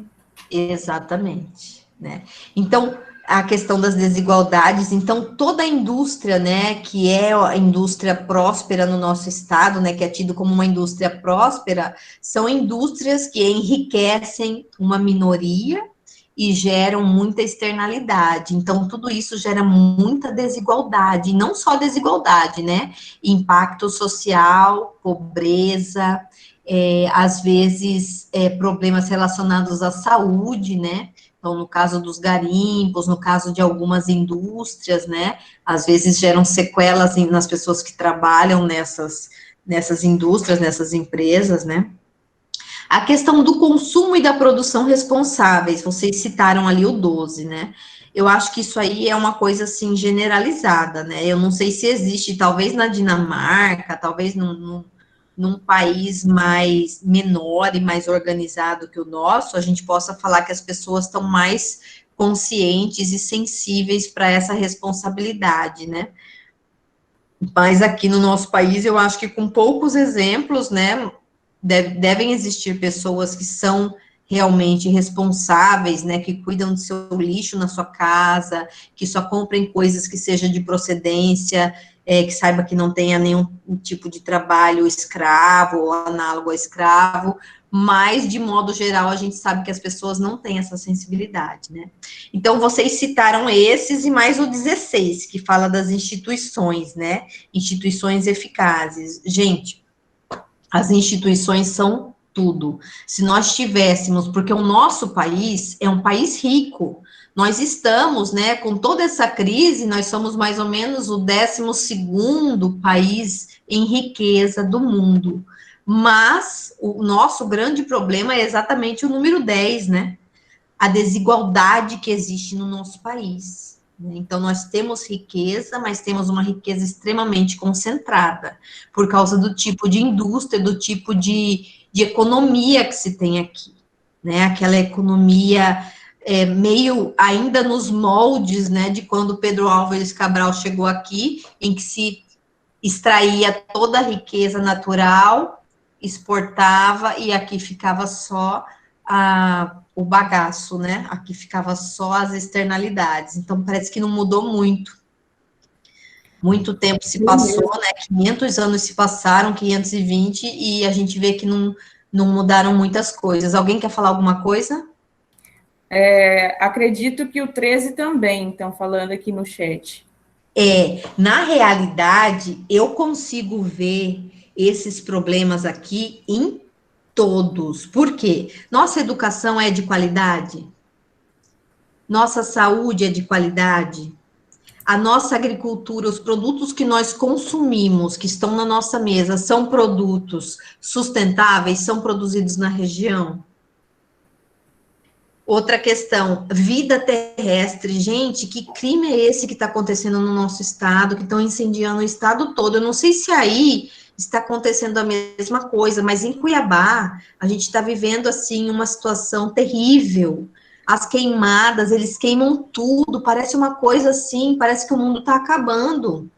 Exatamente, né? Então, a questão das desigualdades, então toda a indústria, né, que é a indústria próspera no nosso estado, né, que é tido como uma indústria próspera, são indústrias que enriquecem uma minoria e geram muita externalidade. Então, tudo isso gera muita desigualdade, e não só desigualdade, né? Impacto social, pobreza, às vezes problemas relacionados à saúde, né? Então, no caso dos garimpos, no caso de algumas indústrias, né? Às vezes geram sequelas nas pessoas que trabalham nessas indústrias, nessas empresas, né? A questão do consumo e da produção responsáveis, vocês citaram ali o 12, né? Eu acho que isso aí é uma coisa, assim, generalizada, né? Eu não sei se existe, talvez na Dinamarca, talvez num país mais menor e mais organizado que o nosso, a gente possa falar que as pessoas estão mais conscientes e sensíveis para essa responsabilidade, né? Mas aqui no nosso país, eu acho que com poucos exemplos, né, devem existir pessoas que são realmente responsáveis, né, que cuidam do seu lixo na sua casa, que só comprem coisas que sejam de procedência, que saiba que não tenha nenhum tipo de trabalho escravo ou análogo a escravo, mas, de modo geral, a gente sabe que as pessoas não têm essa sensibilidade, né? Então, vocês citaram esses e mais o 16, que fala das instituições, né? Instituições eficazes. Gente, as instituições são tudo. Se nós tivéssemos, porque o nosso país é um país rico, nós estamos, né, com toda essa crise, nós somos mais ou menos o 12º país em riqueza do mundo. Mas o nosso grande problema é exatamente o número 10, né? A desigualdade que existe no nosso país. Então, nós temos riqueza, mas temos uma riqueza extremamente concentrada, por causa do tipo de indústria, do tipo de economia que se tem aqui, né? Aquela economia meio ainda nos moldes, né, de quando Pedro Álvares Cabral chegou aqui, em que se extraía toda a riqueza natural, exportava, e aqui ficava só o bagaço, né? Aqui ficava só as externalidades. Então, parece que não mudou muito. Muito tempo se passou, né? 500 anos se passaram, 520, e a gente vê que não mudaram muitas coisas. Alguém quer falar alguma coisa? Acredito que o 13 também estão falando aqui no chat. Na realidade, eu consigo ver esses problemas aqui em todos. Por quê? Nossa educação é de qualidade? Nossa saúde é de qualidade? A nossa agricultura, os produtos que nós consumimos, que estão na nossa mesa, são produtos sustentáveis, são produzidos na região? Outra questão, vida terrestre. Gente, que crime é esse que está acontecendo no nosso estado, que estão incendiando o estado todo? Eu não sei se aí está acontecendo a mesma coisa, mas em Cuiabá, a gente está vivendo, assim, uma situação terrível. As queimadas, eles queimam tudo, parece uma coisa assim, parece que o mundo está acabando.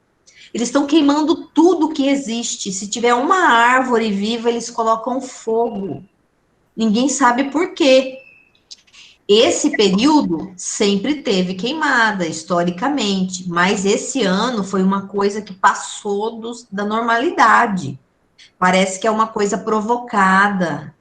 Eles estão queimando tudo que existe. Se tiver uma árvore viva, eles colocam fogo. Ninguém sabe por quê. Esse período sempre teve queimada, historicamente, mas esse ano foi uma coisa que passou da normalidade. Parece que é uma coisa provocada.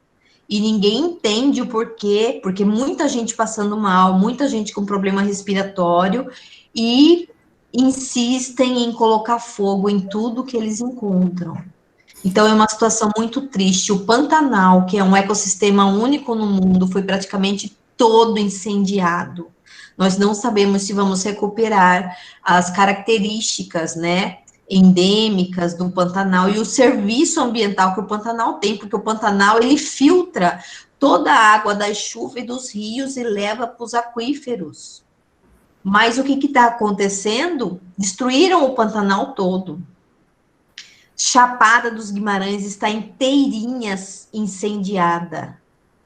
E ninguém entende o porquê, porque muita gente passando mal, muita gente com problema respiratório, e insistem em colocar fogo em tudo que eles encontram. Então, é uma situação muito triste. O Pantanal, que é um ecossistema único no mundo, foi praticamente todo incendiado. Nós não sabemos se vamos recuperar as características, né, endêmicas do Pantanal e o serviço ambiental que o Pantanal tem, porque o Pantanal, ele filtra toda a água das chuvas e dos rios e leva para os aquíferos. Mas o que está acontecendo? Destruíram o Pantanal todo. Chapada dos Guimarães está inteirinha incendiada.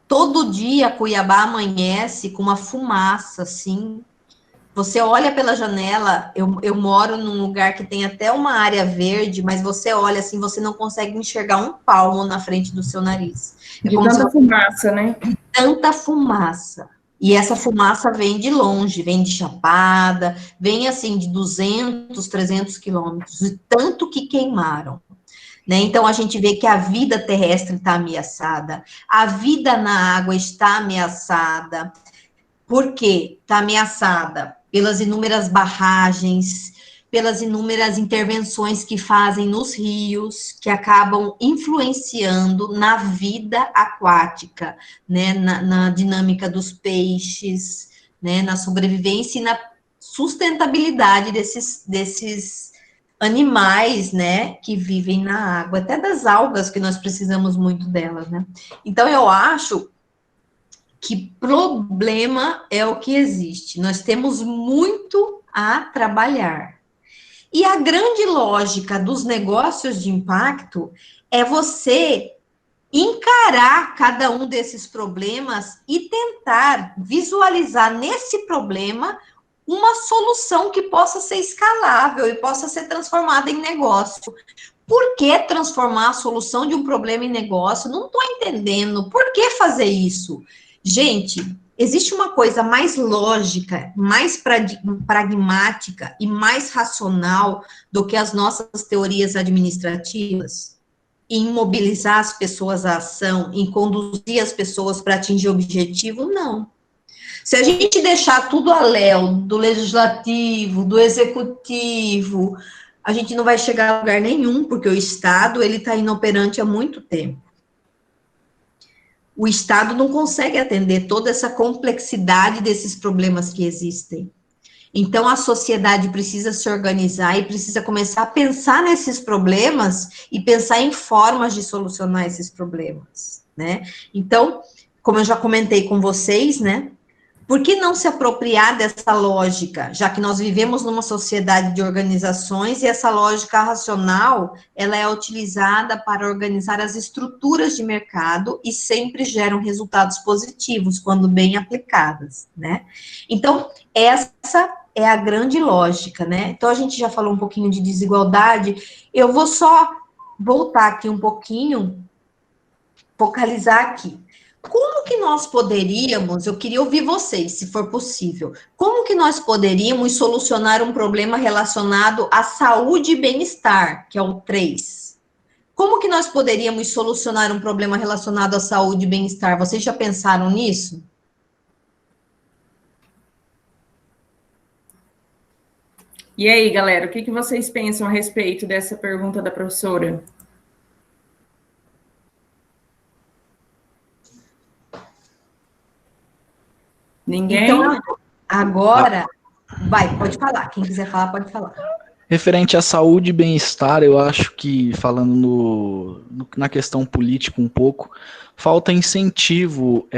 Todo dia Cuiabá amanhece com uma fumaça, assim. Você olha pela janela, eu moro num lugar que tem até uma área verde, mas você olha assim, você não consegue enxergar um palmo na frente do seu nariz. É De como tanta se fumaça, né? tanta fumaça. E essa fumaça vem de longe, vem de Chapada, vem assim de 200, 300 quilômetros, de tanto que queimaram. Né? Então, a gente vê que a vida terrestre está ameaçada, a vida na água está ameaçada. Por quê? Está ameaçada pelas inúmeras barragens, pelas inúmeras intervenções que fazem nos rios, que acabam influenciando na vida aquática, né? Na dinâmica dos peixes, né? Na sobrevivência e na sustentabilidade desses animais, né, que vivem na água, até das algas, que nós precisamos muito delas, né? Então, eu acho que problema é o que existe. Nós temos muito a trabalhar. E a grande lógica dos negócios de impacto é você encarar cada um desses problemas e tentar visualizar nesse problema uma solução que possa ser escalável e possa ser transformada em negócio. Por que transformar a solução de um problema em negócio? Não estou entendendo. Por que fazer isso? Gente, existe uma coisa mais lógica, mais pragmática e mais racional do que as nossas teorias administrativas? Em mobilizar as pessoas à ação, em conduzir as pessoas para atingir o objetivo? Não. Se a gente deixar tudo a léu do legislativo, do executivo, a gente não vai chegar a lugar nenhum, porque o Estado, ele está inoperante há muito tempo. O Estado não consegue atender toda essa complexidade desses problemas que existem. Então, a sociedade precisa se organizar e precisa começar a pensar nesses problemas e pensar em formas de solucionar esses problemas, né? Então, como eu já comentei com vocês, né? Por que não se apropriar dessa lógica, já que nós vivemos numa sociedade de organizações e essa lógica racional, ela é utilizada para organizar as estruturas de mercado e sempre geram resultados positivos quando bem aplicadas, né? Então, essa é a grande lógica, né? Então, a gente já falou um pouquinho de desigualdade, eu vou só voltar aqui um pouquinho, focalizar aqui. Como que nós poderíamos, eu queria ouvir vocês, se for possível, como que nós poderíamos solucionar um problema relacionado à saúde e bem-estar, que é o 3? Como que nós poderíamos solucionar um problema relacionado à saúde e bem-estar? Vocês já pensaram nisso? E aí, galera, o que vocês pensam a respeito dessa pergunta da professora? Ninguém? Então, agora, vai, pode falar. Quem quiser falar, pode falar. Referente à saúde e bem-estar, eu acho que, falando na questão política um pouco, falta incentivo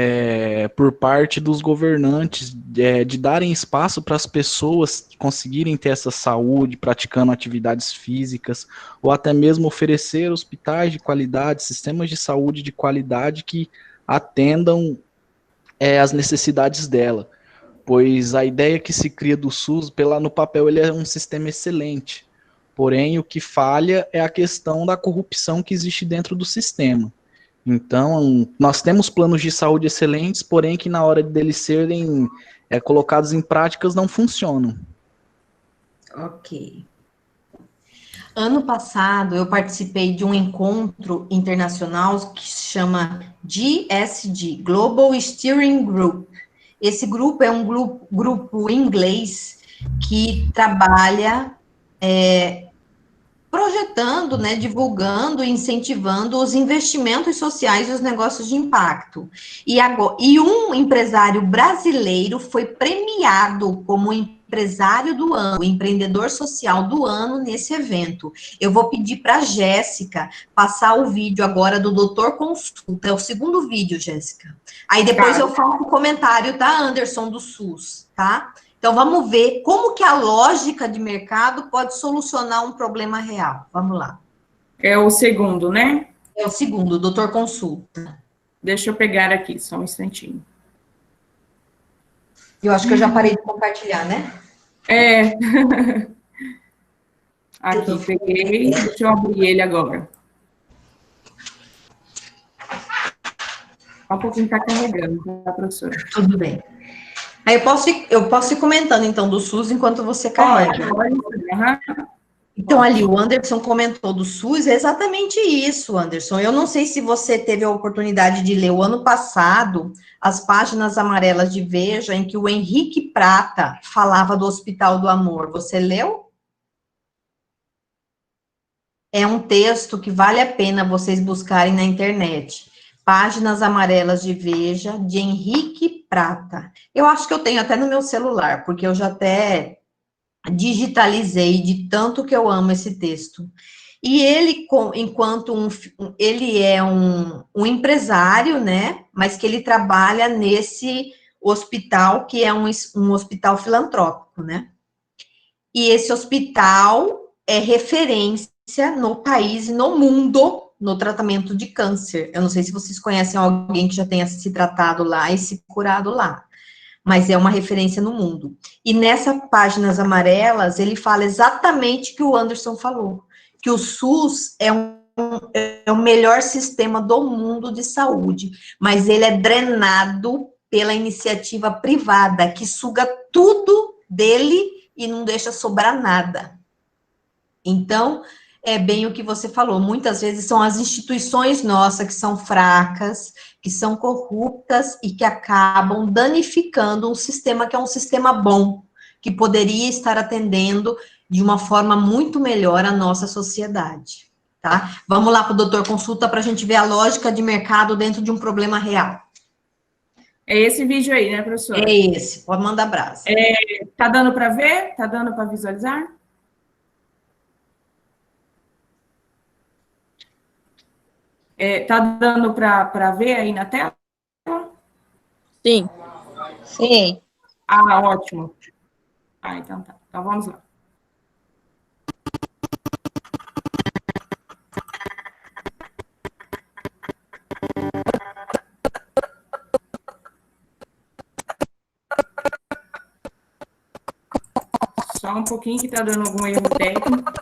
por parte dos governantes de darem espaço para as pessoas conseguirem ter essa saúde, praticando atividades físicas, ou até mesmo oferecer hospitais de qualidade, sistemas de saúde de qualidade que atendam as necessidades dela. Pois a ideia que se cria do SUS, no papel, ele é um sistema excelente. Porém, o que falha é a questão da corrupção que existe dentro do sistema. Então, nós temos planos de saúde excelentes, porém que na hora deles serem colocados em práticas não funcionam. Ok. Ano passado, eu participei de um encontro internacional que se chama GSG, Global Steering Group. Esse grupo é um grupo inglês que trabalha projetando, né, divulgando e incentivando os investimentos sociais e os negócios de impacto. E um empresário brasileiro foi premiado como empresário do ano, empreendedor social do ano nesse evento. Eu vou pedir para a Jéssica passar o vídeo agora do Doutor Consulta, é o segundo vídeo, Jéssica. Aí depois eu faço o comentário da Anderson do SUS, tá? Então, vamos ver como que a lógica de mercado pode solucionar um problema real. Vamos lá. É o segundo, né? É o segundo, Doutor Consulta. Deixa eu pegar aqui, só um instantinho. Eu acho que eu já parei de compartilhar, né? Aqui, peguei. Deixa eu abrir ele agora. Só um pouquinho tá carregando, tá, professora? Tudo bem. Aí eu posso ir comentando, então, do SUS enquanto você carrega. Então, ali, o Anderson comentou do SUS, é exatamente isso, Anderson. Eu não sei se você teve a oportunidade de ler o ano passado as páginas amarelas de Veja, em que o Henrique Prata falava do Hospital do Amor. Você leu? É um texto que vale a pena vocês buscarem na internet. Páginas amarelas de Veja, de Henrique Prata. Eu acho que eu tenho até no meu celular, porque eu já até digitalizei de tanto que eu amo esse texto. E ele, enquanto ele é um empresário, né, mas que ele trabalha nesse hospital, que é um hospital filantrópico, né? E esse hospital é referência no país e no mundo no tratamento de câncer. Eu não sei se vocês conhecem alguém que já tenha se tratado lá e se curado lá, mas é uma referência no mundo. E nessas páginas amarelas, ele fala exatamente o que o Anderson falou, que o SUS é o melhor sistema do mundo de saúde, mas ele é drenado pela iniciativa privada, que suga tudo dele e não deixa sobrar nada. Então, é bem o que você falou, muitas vezes são as instituições nossas que são fracas, que são corruptas e que acabam danificando um sistema que é um sistema bom, que poderia estar atendendo de uma forma muito melhor a nossa sociedade, tá? Vamos lá para o Doutor Consulta para a gente ver a lógica de mercado dentro de um problema real. É esse vídeo aí, né, professora? É esse, pode mandar brasa. Tá dando para ver? Tá dando para visualizar? Tá dando para ver aí na tela? Sim. Sim. Ah, ótimo. Então tá. Então vamos lá. Só um pouquinho que tá dando algum erro técnico.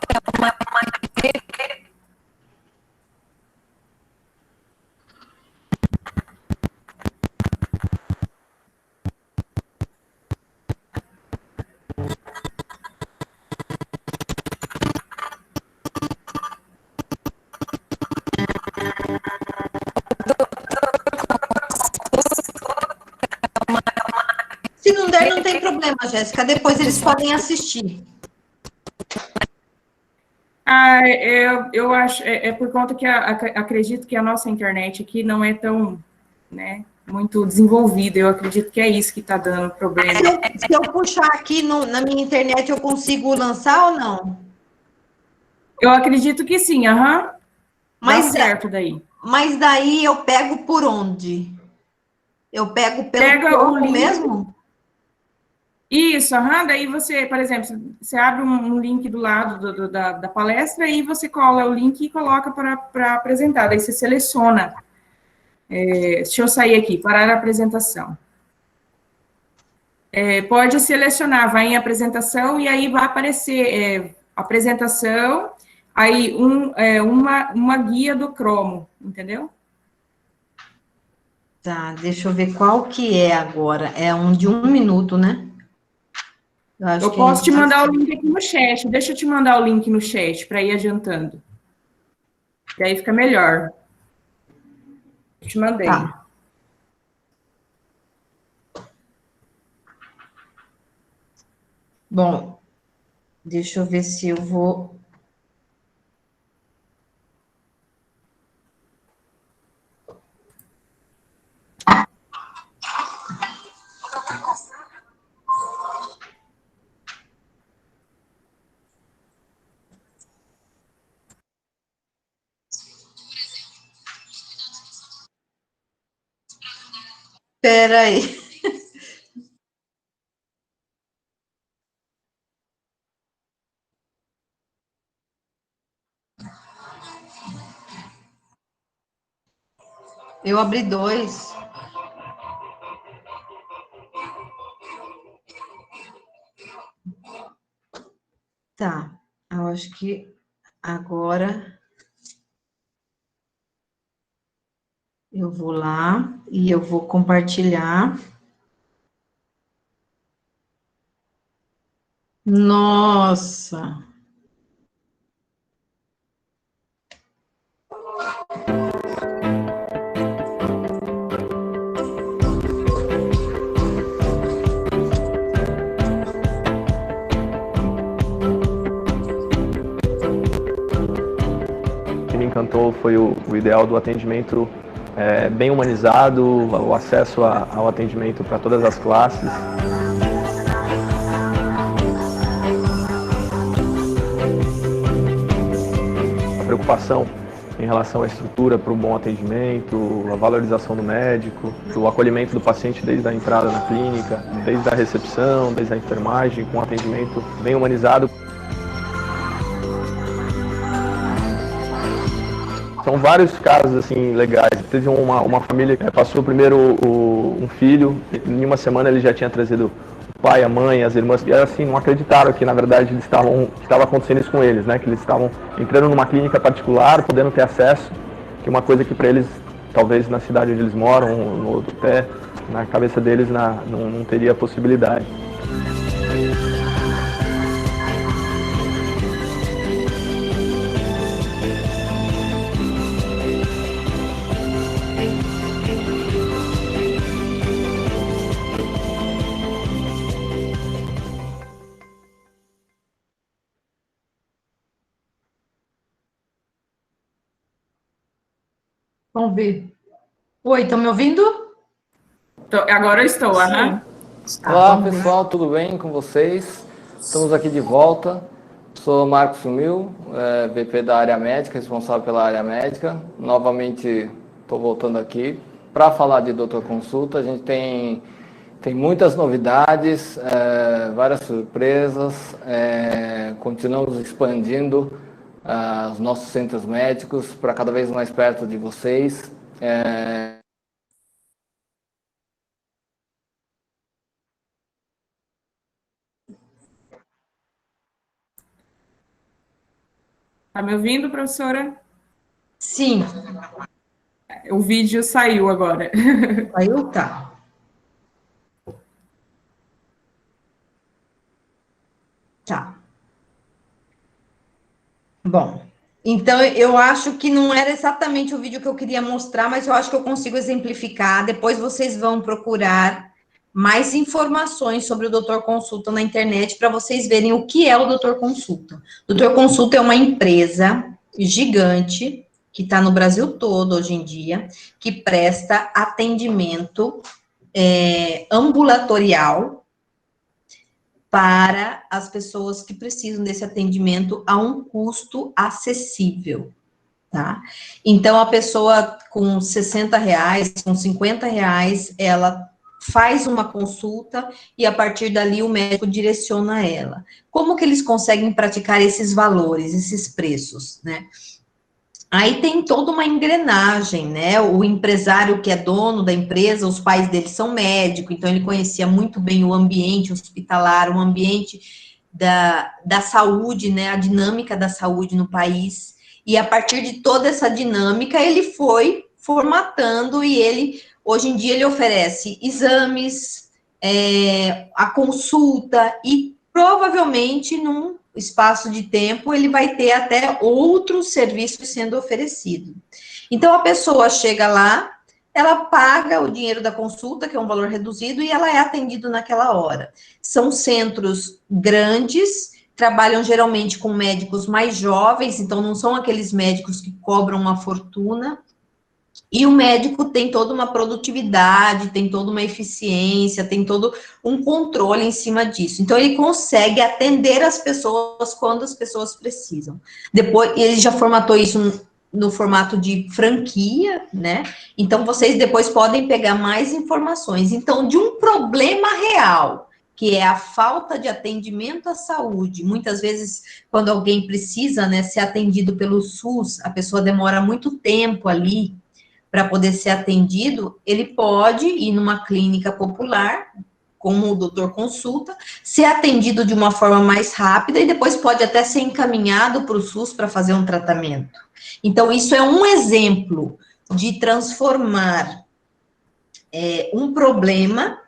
Se não der, não tem problema, Jéssica. Depois eles podem assistir. Eu acho, por conta que acredito que a nossa internet aqui não é tão, né, muito desenvolvida. Eu acredito que é isso que está dando problema. Se eu puxar aqui na minha internet, eu consigo lançar ou não? Eu acredito que sim, aham. Dá Mas, certo daí. mas daí eu pego por onde? Eu pego pelo Pega o corpo link. mesmo? Isso, aham. Daí você, por exemplo, você abre um link do lado da palestra e você cola o link e coloca para apresentar. Daí você seleciona. Deixa eu sair aqui, parar a apresentação. Pode selecionar, vai em apresentação e aí vai aparecer apresentação, aí uma guia do Chrome, entendeu? Tá, deixa eu ver qual que é agora. É um de 1 minuto, né? Eu acho Eu que é posso te esse. mandar o link aqui no chat. Deixa eu te mandar o link no chat para ir adiantando. E aí fica melhor. Eu te mandei. Tá. Bom, deixa eu ver se eu vou. Espera aí. Eu abri dois. Tá, eu acho que agora eu vou lá e eu vou compartilhar. Nossa! O que me encantou foi o ideal do atendimento bem humanizado, o acesso ao atendimento para todas as classes. A preocupação em relação à estrutura para um bom atendimento, a valorização do médico, o acolhimento do paciente desde a entrada na clínica, desde a recepção, desde a enfermagem, com um atendimento bem humanizado. São vários casos assim legais. Teve uma família que passou primeiro um filho, em uma semana ele já tinha trazido o pai, a mãe, as irmãs, e assim, não acreditaram que na verdade estava acontecendo isso com eles, né? Que eles estavam entrando numa clínica particular, podendo ter acesso, que é uma coisa que para eles, talvez na cidade onde eles moram, no outro pé, na cabeça deles não teria possibilidade. Vamos ver. Oi, estão me ouvindo? Agora eu estou, aham. Tá, Olá vamos ver. pessoal, tudo bem com vocês? Estamos aqui de volta. Sou Marcos Sumil, VP da área médica, responsável pela área médica. Novamente estou voltando aqui para falar de Doutor Consulta. A gente tem muitas novidades, várias surpresas. Continuamos expandindo os nossos centros médicos para cada vez mais perto de vocês. Tá me ouvindo, professora? Sim, O vídeo saiu agora. saiu, tá. Tá. Bom, então eu acho que não era exatamente o vídeo que eu queria mostrar, mas eu acho que eu consigo exemplificar. Depois vocês vão procurar mais informações sobre o Doutor Consulta na internet para vocês verem o que é o Doutor Consulta. O Doutor Consulta é uma empresa gigante que está no Brasil todo hoje em dia, que presta atendimento ambulatorial para as pessoas que precisam desse atendimento a um custo acessível, tá? Então, a pessoa com R$60, com R$50, ela faz uma consulta e, a partir dali, o médico direciona ela. Como que eles conseguem praticar esses valores, esses preços, né? Aí tem toda uma engrenagem, né? O empresário que é dono da empresa, os pais dele são médicos, então ele conhecia muito bem o ambiente hospitalar, o ambiente da saúde, né? A dinâmica da saúde no país. E a partir de toda essa dinâmica, ele foi formatando e ele, hoje em dia, ele oferece exames, a consulta e provavelmente num espaço de tempo, ele vai ter até outros serviços sendo oferecidos. Então, a pessoa chega lá, ela paga o dinheiro da consulta, que é um valor reduzido, e ela é atendida naquela hora. São centros grandes, trabalham geralmente com médicos mais jovens, então não são aqueles médicos que cobram uma fortuna, e o médico tem toda uma produtividade, tem toda uma eficiência, tem todo um controle em cima disso. Então, ele consegue atender as pessoas quando as pessoas precisam. Depois, ele já formatou isso no formato de franquia, né? Então, vocês depois podem pegar mais informações. Então, de um problema real, que é a falta de atendimento à saúde. Muitas vezes, quando alguém precisa, né, ser atendido pelo SUS, a pessoa demora muito tempo ali para poder ser atendido, ele pode ir numa clínica popular, como o doutor consulta, ser atendido de uma forma mais rápida e depois pode até ser encaminhado para o SUS para fazer um tratamento. Então, isso é um exemplo de transformar um problema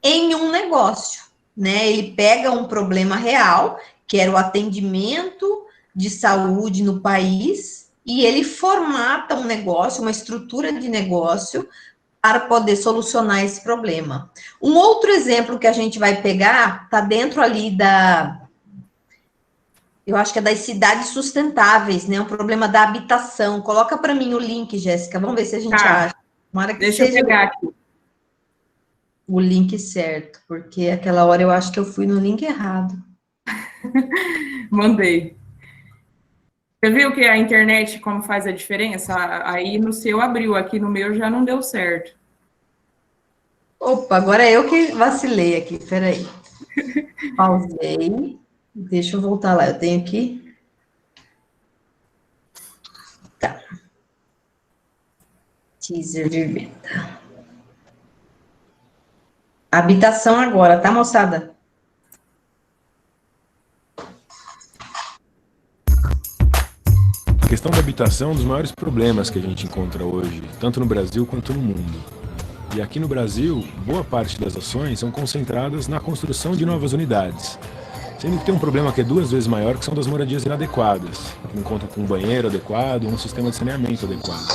em um negócio, né? Ele pega um problema real, que era o atendimento de saúde no país, e ele formata um negócio, uma estrutura de negócio, para poder solucionar esse problema. Um outro exemplo que a gente vai pegar, está dentro ali eu acho que é das cidades sustentáveis, né? Um problema da habitação. Coloca para mim o link, Jéssica, vamos ver se a gente acha. Deixa eu pegar aqui. O link certo, porque aquela hora eu acho que eu fui no link errado. Mandei. Você viu que a internet, como faz a diferença? Aí no seu abriu, aqui no meu já não deu certo. Opa, agora eu que vacilei aqui, peraí. Pausei. Deixa eu voltar lá, eu tenho aqui. Tá. Teaser de venda. Habitação agora, tá, moçada? A questão da habitação é um dos maiores problemas que a gente encontra hoje, tanto no Brasil quanto no mundo. E aqui no Brasil, boa parte das ações são concentradas na construção de novas unidades. Sendo que tem um problema que é 2 vezes maior, que são das moradias inadequadas, que não contam com um banheiro adequado ou um sistema de saneamento adequado.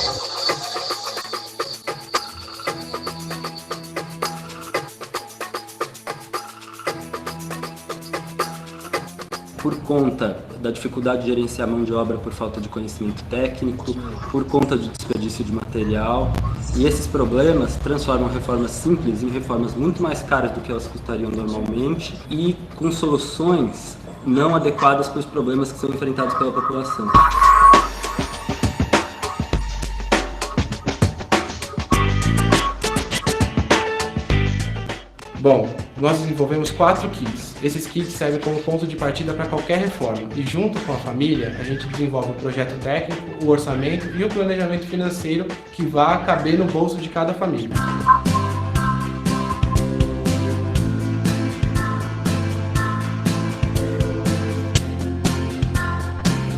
Por conta da dificuldade de gerenciar mão de obra por falta de conhecimento técnico, por conta de desperdício de material. E esses problemas transformam reformas simples em reformas muito mais caras do que elas custariam normalmente e com soluções não adequadas para os problemas que são enfrentados pela população. Bom, nós desenvolvemos 4 kits. Esses kits servem como ponto de partida para qualquer reforma. E junto com a família, a gente desenvolve o projeto técnico, o orçamento e o planejamento financeiro que vá caber no bolso de cada família.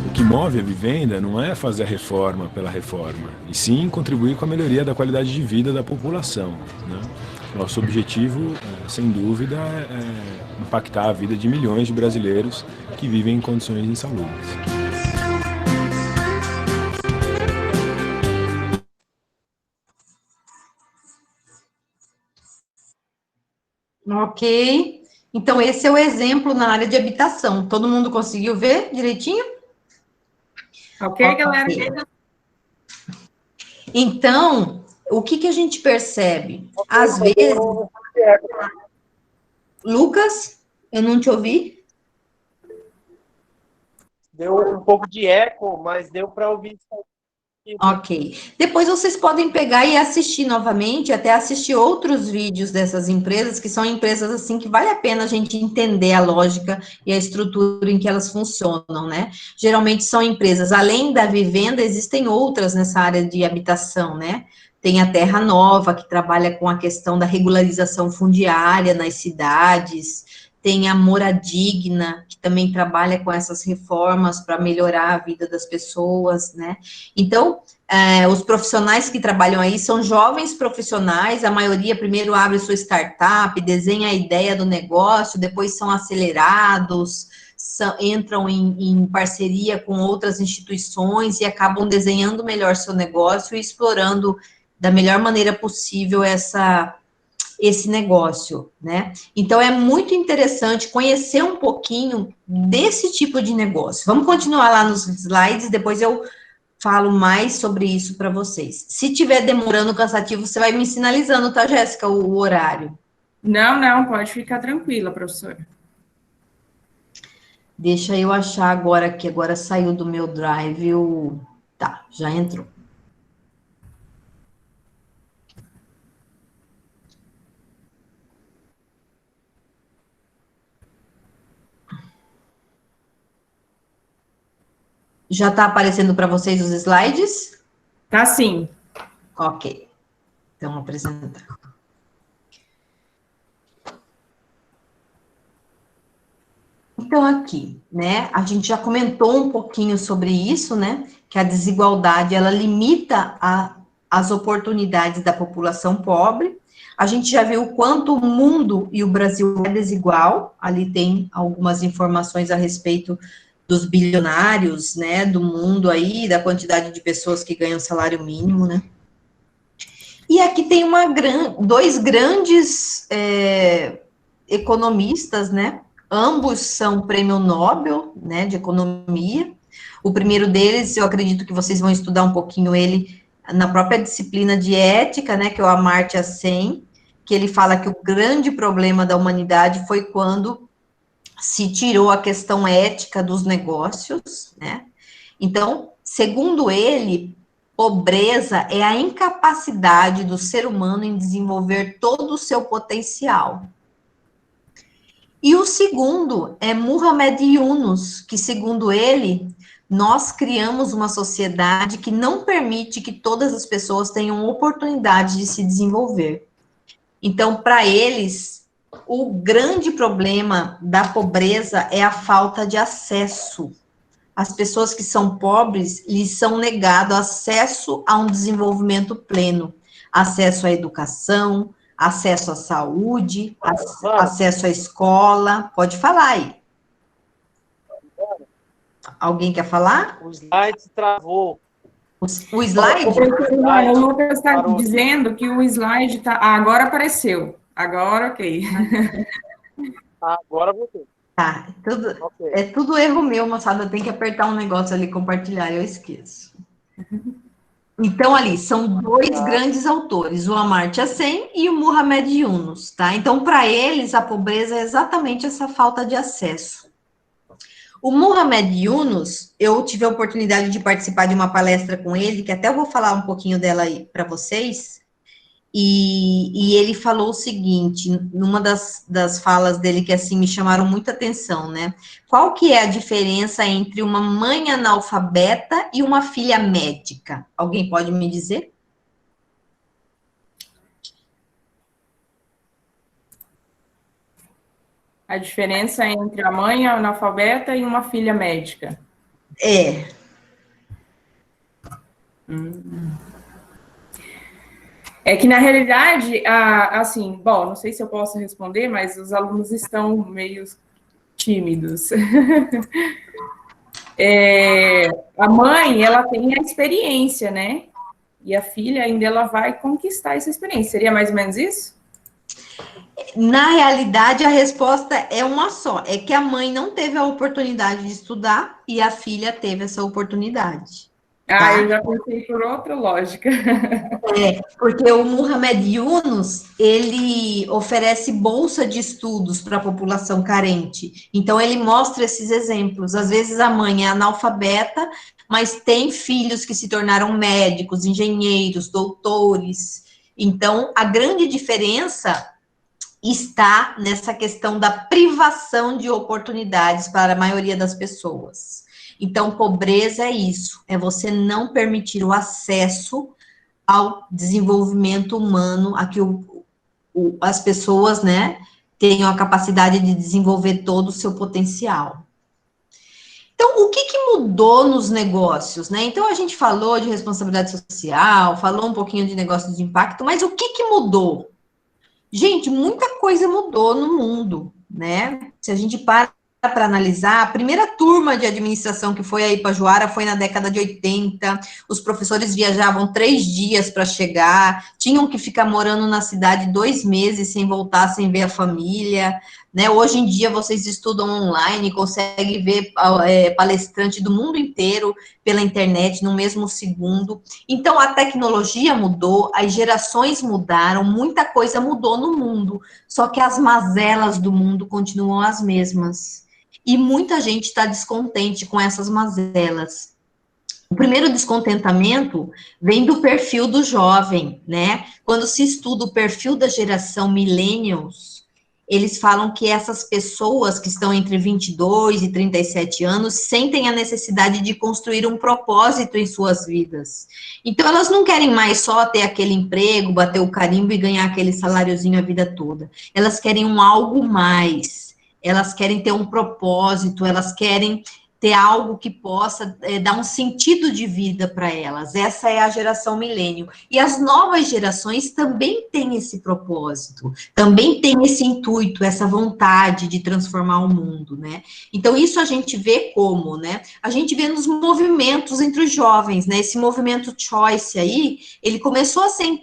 O que move a vivenda não é fazer a reforma pela reforma, e sim contribuir com a melhoria da qualidade de vida da população, né? Nosso objetivo, sem dúvida, é impactar a vida de milhões de brasileiros que vivem em condições insalubres. Ok. Então, esse é o exemplo na área de habitação. Todo mundo conseguiu ver direitinho? Ok, galera? Então, o que a gente percebe? Às vezes... Lucas? Eu não te ouvi? Deu um pouco de eco, mas deu para ouvir. Ok. Depois vocês podem pegar e assistir novamente, até assistir outros vídeos dessas empresas, que são empresas assim que vale a pena a gente entender a lógica e a estrutura em que elas funcionam, né? Geralmente são empresas, além da vivenda, existem outras nessa área de habitação, né? Tem a Terra Nova, que trabalha com a questão da regularização fundiária nas cidades, tem a Moradigna, que também trabalha com essas reformas para melhorar a vida das pessoas, né? Então, os profissionais que trabalham aí são jovens profissionais, a maioria primeiro abre sua startup, desenha a ideia do negócio, depois são acelerados, entram em parceria com outras instituições e acabam desenhando melhor seu negócio e explorando da melhor maneira possível esse negócio, né? Então, é muito interessante conhecer um pouquinho desse tipo de negócio. Vamos continuar lá nos slides, depois eu falo mais sobre isso para vocês. Se tiver demorando cansativo, você vai me sinalizando, tá, Jéssica, o horário? Não, pode ficar tranquila, professora. Deixa eu achar agora, que agora saiu do meu drive, Tá, já entrou. Já está aparecendo para vocês os slides? Tá sim. Ok. Então, apresentar. Então, aqui, né, a gente já comentou um pouquinho sobre isso, né, que a desigualdade, ela limita as oportunidades da população pobre. A gente já viu o quanto o mundo e o Brasil é desigual, ali tem algumas informações a respeito dos bilionários, né, do mundo aí, da quantidade de pessoas que ganham salário mínimo, né. E aqui tem dois grandes economistas, né, ambos são prêmio Nobel, né, de economia. O primeiro deles, eu acredito que vocês vão estudar um pouquinho ele na própria disciplina de ética, né, que é o Amartya Sen, que ele fala que o grande problema da humanidade foi quando se tirou a questão ética dos negócios, né? Então, segundo ele, pobreza é a incapacidade do ser humano em desenvolver todo o seu potencial. E o segundo é Muhammad Yunus, que, segundo ele, nós criamos uma sociedade que não permite que todas as pessoas tenham oportunidade de se desenvolver. Então, para eles, o grande problema da pobreza é a falta de acesso. As pessoas que são pobres, lhes são negado acesso a um desenvolvimento pleno, acesso à educação, acesso à saúde, acesso à escola. Pode falar aí. Alguém quer falar? O slide travou. O slide? O Lucas está dizendo que o slide está... agora apareceu. Agora, ok. Agora voltou. Tá, é tudo erro meu, moçada. Eu tenho que apertar um negócio ali, compartilhar, eu esqueço. Então, ali, são dois grandes autores, o Amartya Sen e o Muhammad Yunus, tá? Então, para eles, a pobreza é exatamente essa falta de acesso. O Muhammad Yunus, eu tive a oportunidade de participar de uma palestra com ele, que até eu vou falar um pouquinho dela aí para vocês, e ele falou o seguinte, numa das falas dele, que assim me chamaram muita atenção, né? Qual que é a diferença entre uma mãe analfabeta e uma filha médica? Alguém pode me dizer? A diferença entre a mãe analfabeta e uma filha médica. É. É que, na realidade, assim, bom, não sei se eu posso responder, mas os alunos estão meio tímidos. A mãe, ela tem a experiência, né? E a filha ainda ela vai conquistar essa experiência. Seria mais ou menos isso? Na realidade, a resposta é uma só. É que a mãe não teve a oportunidade de estudar e a filha teve essa oportunidade. Tá? Eu já pensei por outra lógica. Porque o Muhammad Yunus, ele oferece bolsa de estudos para a população carente. Então, ele mostra esses exemplos. Às vezes, a mãe é analfabeta, mas tem filhos que se tornaram médicos, engenheiros, doutores. Então, a grande diferença está nessa questão da privação de oportunidades para a maioria das pessoas. Então, pobreza é isso, é você não permitir o acesso ao desenvolvimento humano, a que as pessoas, né, tenham a capacidade de desenvolver todo o seu potencial. Então, o que mudou nos negócios, né? Então, a gente falou de responsabilidade social, falou um pouquinho de negócio de impacto, mas o que mudou? Gente, muita coisa mudou no mundo, né? Se a gente para analisar, a primeira turma de administração que foi aí para Juara foi na década de 80, os professores viajavam 3 dias para chegar, tinham que ficar morando na cidade 2 meses sem voltar, sem ver a família, né? Hoje em dia vocês estudam online, conseguem ver palestrante do mundo inteiro pela internet no mesmo segundo. Então, a tecnologia mudou, as gerações mudaram, muita coisa mudou no mundo, só que as mazelas do mundo continuam as mesmas. E muita gente está descontente com essas mazelas. O primeiro descontentamento vem do perfil do jovem, né? Quando se estuda o perfil da geração millennials, eles falam que essas pessoas que estão entre 22 e 37 anos sentem a necessidade de construir um propósito em suas vidas. Então, elas não querem mais só ter aquele emprego, bater o carimbo e ganhar aquele saláriozinho a vida toda. Elas querem um algo mais. Elas querem ter um propósito, elas querem ter algo que possa dar um sentido de vida para elas. Essa é a geração milênio. E as novas gerações também têm esse propósito, também têm esse intuito, essa vontade de transformar o mundo, né? Então, isso a gente vê como, né? A gente vê nos movimentos entre os jovens, né? Esse movimento Choice aí, ele começou a ser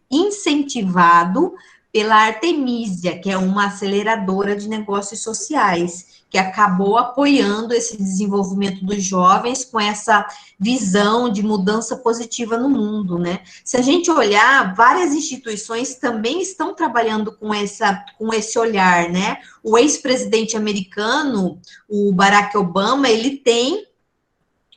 incentivado pela Artemisia, que é uma aceleradora de negócios sociais, que acabou apoiando esse desenvolvimento dos jovens com essa visão de mudança positiva no mundo, né? Se a gente olhar, várias instituições também estão trabalhando com esse olhar, né? O ex-presidente americano, o Barack Obama, ele tem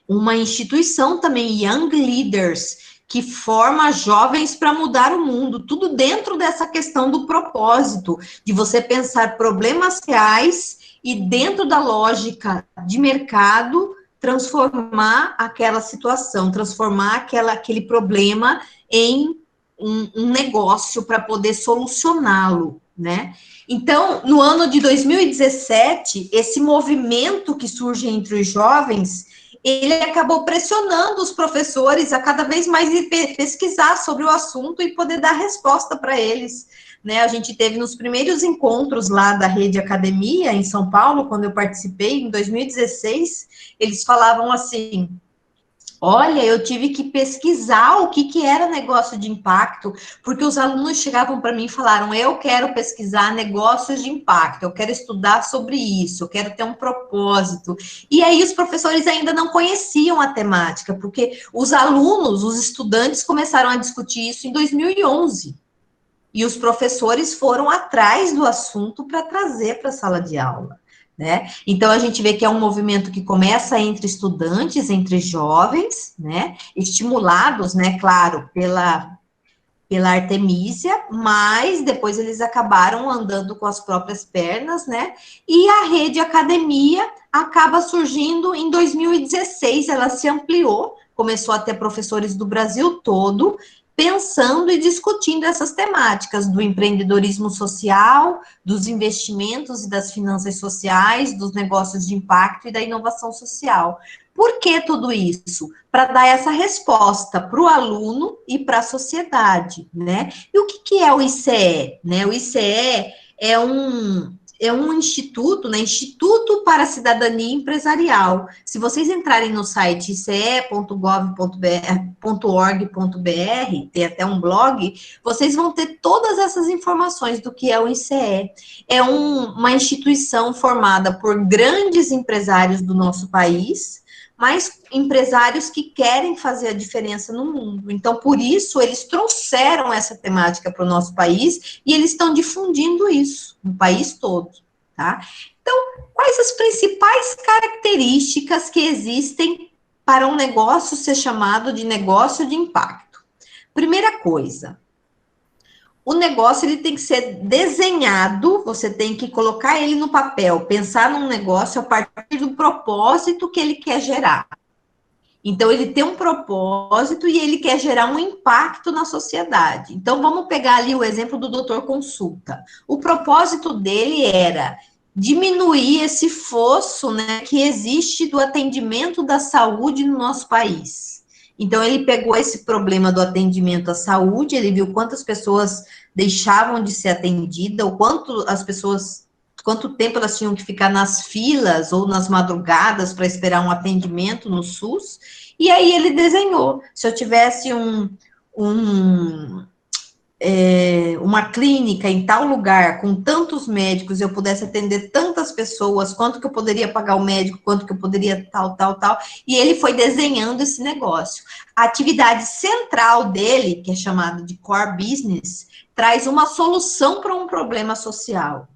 uma instituição também, Young Leaders, que forma jovens para mudar o mundo, tudo dentro dessa questão do propósito, de você pensar problemas reais e dentro da lógica de mercado, transformar aquela situação, transformar aquele problema em um negócio para poder solucioná-lo, né? Então, no ano de 2017, esse movimento que surge entre os jovens, ele acabou pressionando os professores a cada vez mais pesquisar sobre o assunto e poder dar resposta para eles, né? A gente teve nos primeiros encontros lá da Rede Academia, em São Paulo, quando eu participei, em 2016, eles falavam assim: olha, eu tive que pesquisar o que era negócio de impacto, porque os alunos chegavam para mim e falaram: eu quero pesquisar negócios de impacto, eu quero estudar sobre isso, eu quero ter um propósito. E aí os professores ainda não conheciam a temática, porque os alunos, os estudantes começaram a discutir isso em 2011. E os professores foram atrás do assunto para trazer para a sala de aula, né? Então, a gente vê que é um movimento que começa entre estudantes, entre jovens, né? Estimulados, né, claro, pela Artemisia, mas depois eles acabaram andando com as próprias pernas, né? E a Rede Academia acaba surgindo em 2016, ela se ampliou, começou a ter professores do Brasil todo, pensando e discutindo essas temáticas do empreendedorismo social, dos investimentos e das finanças sociais, dos negócios de impacto e da inovação social. Por que tudo isso? Para dar essa resposta para o aluno e para a sociedade, né? E o que é o ICE? Né? O ICE é um instituto, né? Instituto para a Cidadania Empresarial. Se vocês entrarem no site ice.gov.org.br, tem até um blog, vocês vão ter todas essas informações do que é o ICE. É uma instituição formada por grandes empresários do nosso país, mas empresários que querem fazer a diferença no mundo. Então, por isso, eles trouxeram essa temática para o nosso país e eles estão difundindo isso no país todo, tá? Então, quais as principais características que existem para um negócio ser chamado de negócio de impacto? Primeira coisa, o negócio ele tem que ser desenhado, você tem que colocar ele no papel, pensar num negócio a partir do propósito que ele quer gerar. Então, ele tem um propósito e ele quer gerar um impacto na sociedade. Então, vamos pegar ali o exemplo do Doutor Consulta. O propósito dele era diminuir esse fosso, né, que existe do atendimento da saúde no nosso país. Então, ele pegou esse problema do atendimento à saúde, ele viu quantas pessoas deixavam de ser atendidas, o quanto tempo elas tinham que ficar nas filas ou nas madrugadas para esperar um atendimento no SUS, e aí ele desenhou. Se eu tivesse uma clínica em tal lugar, com tantos médicos, eu pudesse atender tantas pessoas, quanto que eu poderia pagar o médico, quanto que eu poderia tal, e ele foi desenhando esse negócio. A atividade central dele, que é chamada de core business, traz uma solução para um problema social.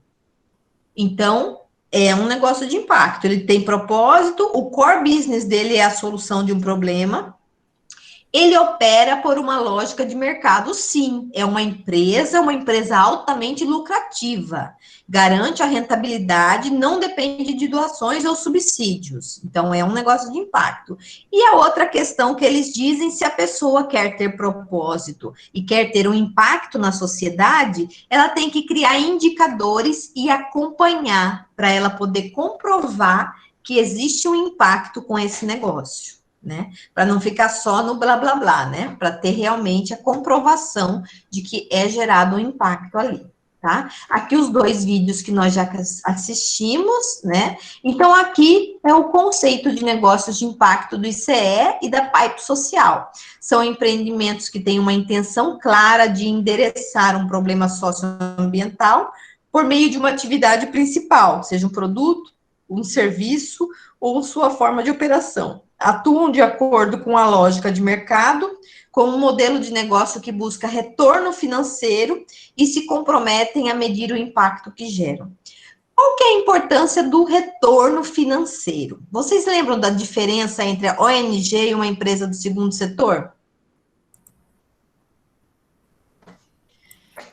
Então, é um negócio de impacto, ele tem propósito, o core business dele é a solução de um problema. Ele opera por uma lógica de mercado, sim. É uma empresa altamente lucrativa. Garante a rentabilidade, não depende de doações ou subsídios. Então, é um negócio de impacto. E a outra questão que eles dizem, se a pessoa quer ter propósito e quer ter um impacto na sociedade, ela tem que criar indicadores e acompanhar para ela poder comprovar que existe um impacto com esse negócio. Né, para não ficar só no blá, blá, blá, né, para ter realmente a comprovação de que é gerado um impacto ali, tá? Aqui os 2 vídeos que nós já assistimos, né, então aqui é o conceito de negócios de impacto do ICE e da Pipe Social. São empreendimentos que têm uma intenção clara de endereçar um problema socioambiental por meio de uma atividade principal, seja um produto, um serviço ou sua forma de operação. Atuam de acordo com a lógica de mercado, com um modelo de negócio que busca retorno financeiro e se comprometem a medir o impacto que geram. Qual que é a importância do retorno financeiro? Vocês lembram da diferença entre a ONG e uma empresa do segundo setor?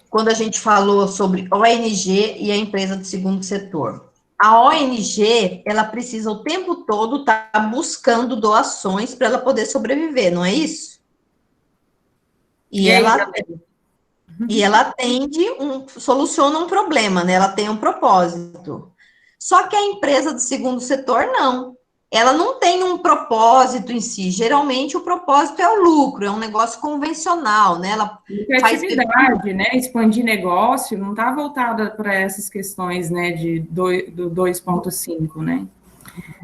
Quando a gente falou sobre ONG e a empresa do segundo setor. A ONG, ela precisa o tempo todo estar buscando doações para ela poder sobreviver, não é isso? E ela atende, soluciona um problema, né? Ela tem um propósito. Só que a empresa do segundo setor, não. Ela não tem um propósito em si. Geralmente, o propósito é o lucro, é um negócio convencional, né? Ela criatividade, né? Expandir negócio, não está voltada para essas questões, né? Do 2.5, né?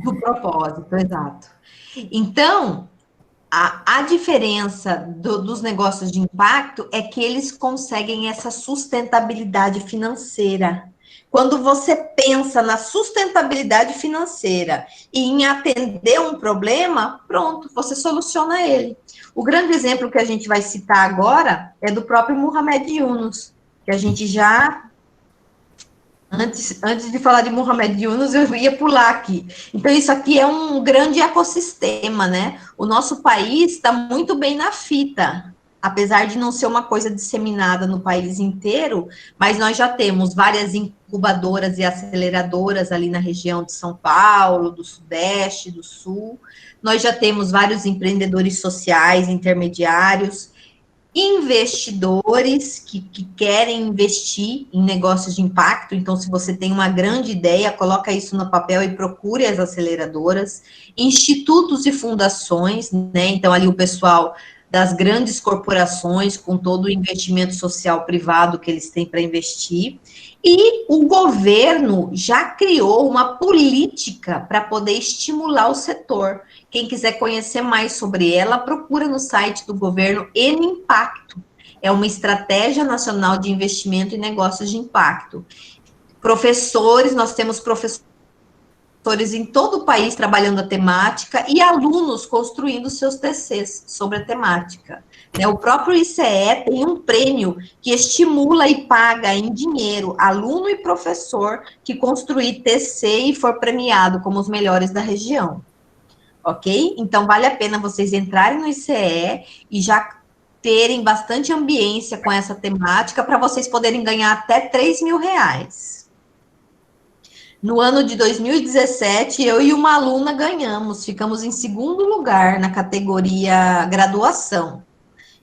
Do propósito, exato. Então, a diferença dos negócios de impacto é que eles conseguem essa sustentabilidade financeira. Quando você pensa na sustentabilidade financeira e em atender um problema, pronto, você soluciona ele. O grande exemplo que a gente vai citar agora é do próprio Muhammad Yunus, que a gente já... Antes de falar de Muhammad Yunus, eu ia pular aqui. Então, isso aqui é um grande ecossistema, né? O nosso país está muito bem na fita, apesar de não ser uma coisa disseminada no país inteiro, mas nós já temos várias incubadoras e aceleradoras ali na região de São Paulo, do Sudeste, do Sul. Nós já temos vários empreendedores sociais, intermediários, investidores que querem investir em negócios de impacto. Então, se você tem uma grande ideia, coloca isso no papel e procure as aceleradoras, institutos e fundações, né? Então, ali o pessoal das grandes corporações, com todo o investimento social privado que eles têm para investir, e o governo já criou uma política para poder estimular o setor. Quem quiser conhecer mais sobre ela, procura no site do governo Impacto. É uma estratégia nacional de investimento em negócios de impacto. Professores, nós temos professores professores em todo o país trabalhando a temática e alunos construindo seus TCs sobre a temática. Né? O próprio ICE tem um prêmio que estimula e paga em dinheiro aluno e professor que construir TC e for premiado como os melhores da região. Ok? Então, vale a pena vocês entrarem no ICE e já terem bastante ambiência com essa temática para vocês poderem ganhar até R$3.000. No ano de 2017, eu e uma aluna ganhamos, ficamos em segundo lugar na categoria graduação.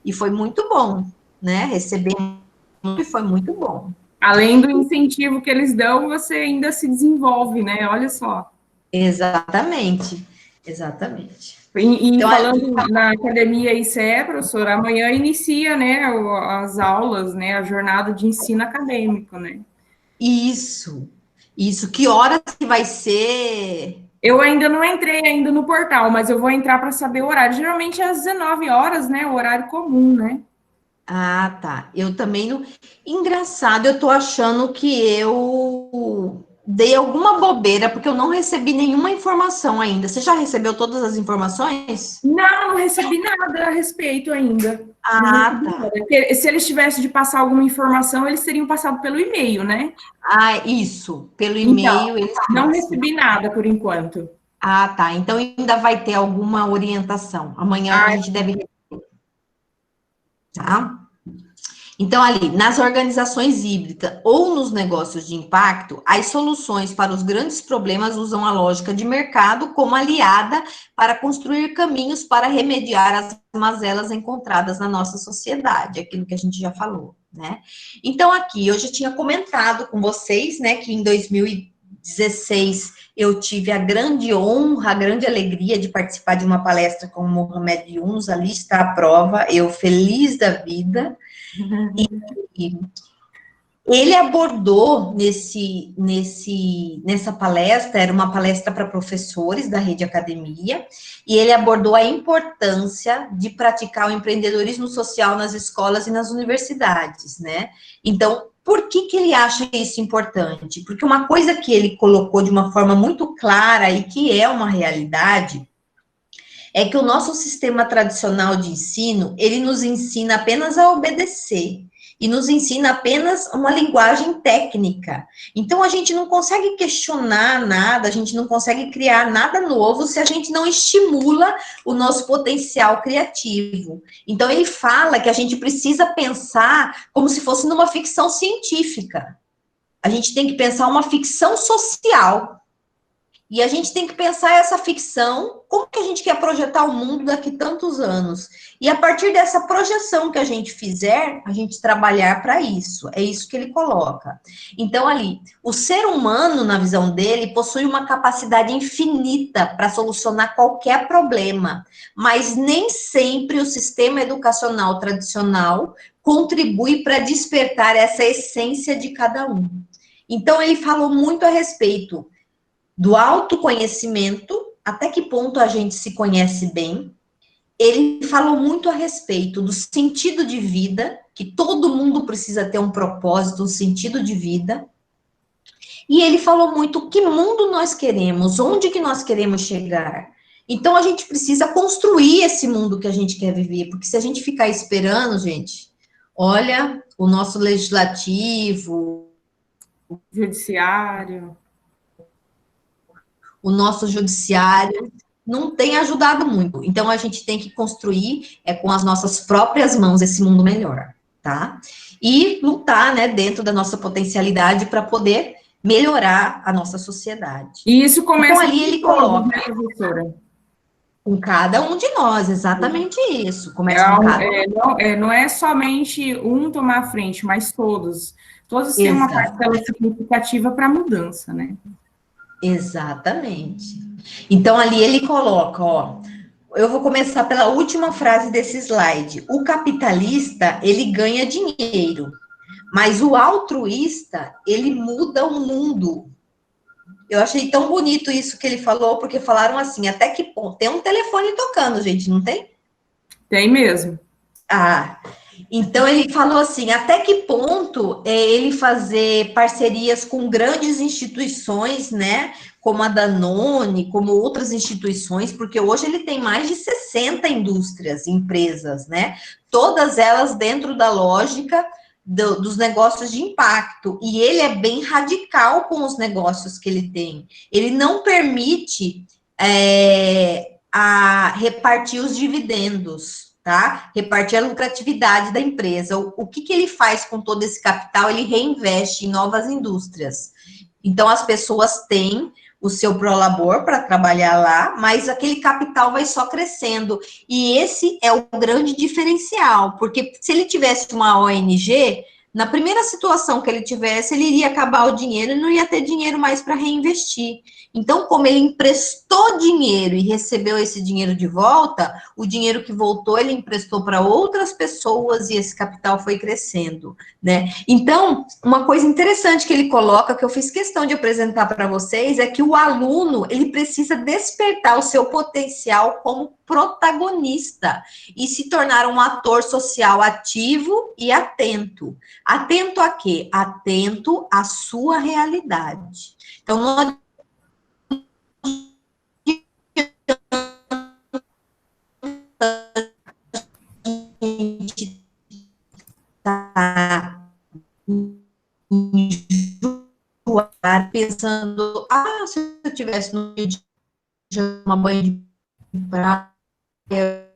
E foi muito bom, né? Recebemos e foi muito bom. Além do incentivo que eles dão, você ainda se desenvolve, né? Olha só. Exatamente, exatamente. E Então, falando na academia ICE, professora, amanhã inicia, né, as aulas, né, a jornada de ensino acadêmico, né? Isso. Que horas que vai ser? Eu ainda não entrei ainda no portal, mas eu vou entrar para saber o horário. Geralmente é às 19 horas, né, o horário comum, né? Ah, tá. Eu também não... Engraçado, eu tô achando que eu dei alguma bobeira, porque eu não recebi nenhuma informação ainda. Você já recebeu todas as informações? Não recebi nada a respeito ainda. Ah, tá. Porque se eles tivessem de passar alguma informação, eles teriam passado pelo e-mail, né? Ah, isso. Pelo e-mail. Então, não recebi nada por enquanto. Ah, tá. Então ainda vai ter alguma orientação. Amanhã a gente deve receber. Tá? Então, ali, nas organizações híbridas ou nos negócios de impacto, as soluções para os grandes problemas usam a lógica de mercado como aliada para construir caminhos para remediar as mazelas encontradas na nossa sociedade, aquilo que a gente já falou, né? Então, aqui, eu já tinha comentado com vocês, né, que em 2016 eu tive a grande honra, a grande alegria de participar de uma palestra com o Mohamed Yunus, ali está a prova, eu feliz da vida. E ele abordou nessa palestra, era uma palestra para professores da rede academia, e ele abordou a importância de praticar o empreendedorismo social nas escolas e nas universidades, né? Então, por que ele acha isso importante? Porque uma coisa que ele colocou de uma forma muito clara e que é uma realidade é que o nosso sistema tradicional de ensino, ele nos ensina apenas a obedecer, e nos ensina apenas uma linguagem técnica. Então, a gente não consegue questionar nada, a gente não consegue criar nada novo se a gente não estimula o nosso potencial criativo. Então, ele fala que a gente precisa pensar como se fosse numa ficção científica. A gente tem que pensar uma ficção social. E a gente tem que pensar essa ficção, como que a gente quer projetar o mundo daqui a tantos anos. E a partir dessa projeção que a gente fizer, a gente trabalhar para isso. É isso que ele coloca. Então, ali, o ser humano, na visão dele, possui uma capacidade infinita para solucionar qualquer problema. Mas nem sempre o sistema educacional tradicional contribui para despertar essa essência de cada um. Então, ele falou muito a respeito do autoconhecimento, até que ponto a gente se conhece bem. Ele falou muito a respeito do sentido de vida, que todo mundo precisa ter um propósito, um sentido de vida. E ele falou muito que mundo nós queremos, onde que nós queremos chegar. Então, a gente precisa construir esse mundo que a gente quer viver, porque se a gente ficar esperando, gente, olha, o nosso legislativo, o judiciário, o nosso judiciário não tem ajudado muito. Então, a gente tem que construir com as nossas próprias mãos esse mundo melhor, tá? E lutar, né, dentro da nossa potencialidade para poder melhorar a nossa sociedade. E isso começa então, ali ele coloca, né, professora? Com cada um de nós, exatamente isso. Começa com cada um. Não é somente um tomar a frente, mas todos. Todos têm uma parcela significativa para a mudança, né? Exatamente. Então, ali ele coloca, ó, eu vou começar pela última frase desse slide. O capitalista, ele ganha dinheiro, mas o altruísta, ele muda o mundo. Eu achei tão bonito isso que ele falou, porque falaram assim, até que ponto? Tem um telefone tocando, gente, não tem? Tem mesmo. Ah, Então, ele falou assim, até que ponto ele fazer parcerias com grandes instituições, né, como a Danone, como outras instituições, porque hoje ele tem mais de 60 indústrias, empresas, né, todas elas dentro da lógica dos negócios de impacto, e ele é bem radical com os negócios que ele tem. Ele não permite repartir os dividendos, tá? Repartir a lucratividade da empresa. O que ele faz com todo esse capital? Ele reinveste em novas indústrias. Então, as pessoas têm o seu prolabor para trabalhar lá, mas aquele capital vai só crescendo. E esse é o grande diferencial, porque se ele tivesse uma ONG, na primeira situação que ele tivesse, ele iria acabar o dinheiro e não ia ter dinheiro mais para reinvestir. Então, como ele emprestou dinheiro e recebeu esse dinheiro de volta, o dinheiro que voltou, ele emprestou para outras pessoas e esse capital foi crescendo, né? Então, uma coisa interessante que ele coloca, que eu fiz questão de apresentar para vocês, é que o aluno, ele precisa despertar o seu potencial como protagonista e se tornar um ator social ativo e atento. Atento a quê? Atento à sua realidade. Então, não tá pensando, se eu tivesse no dia de uma banho de praia,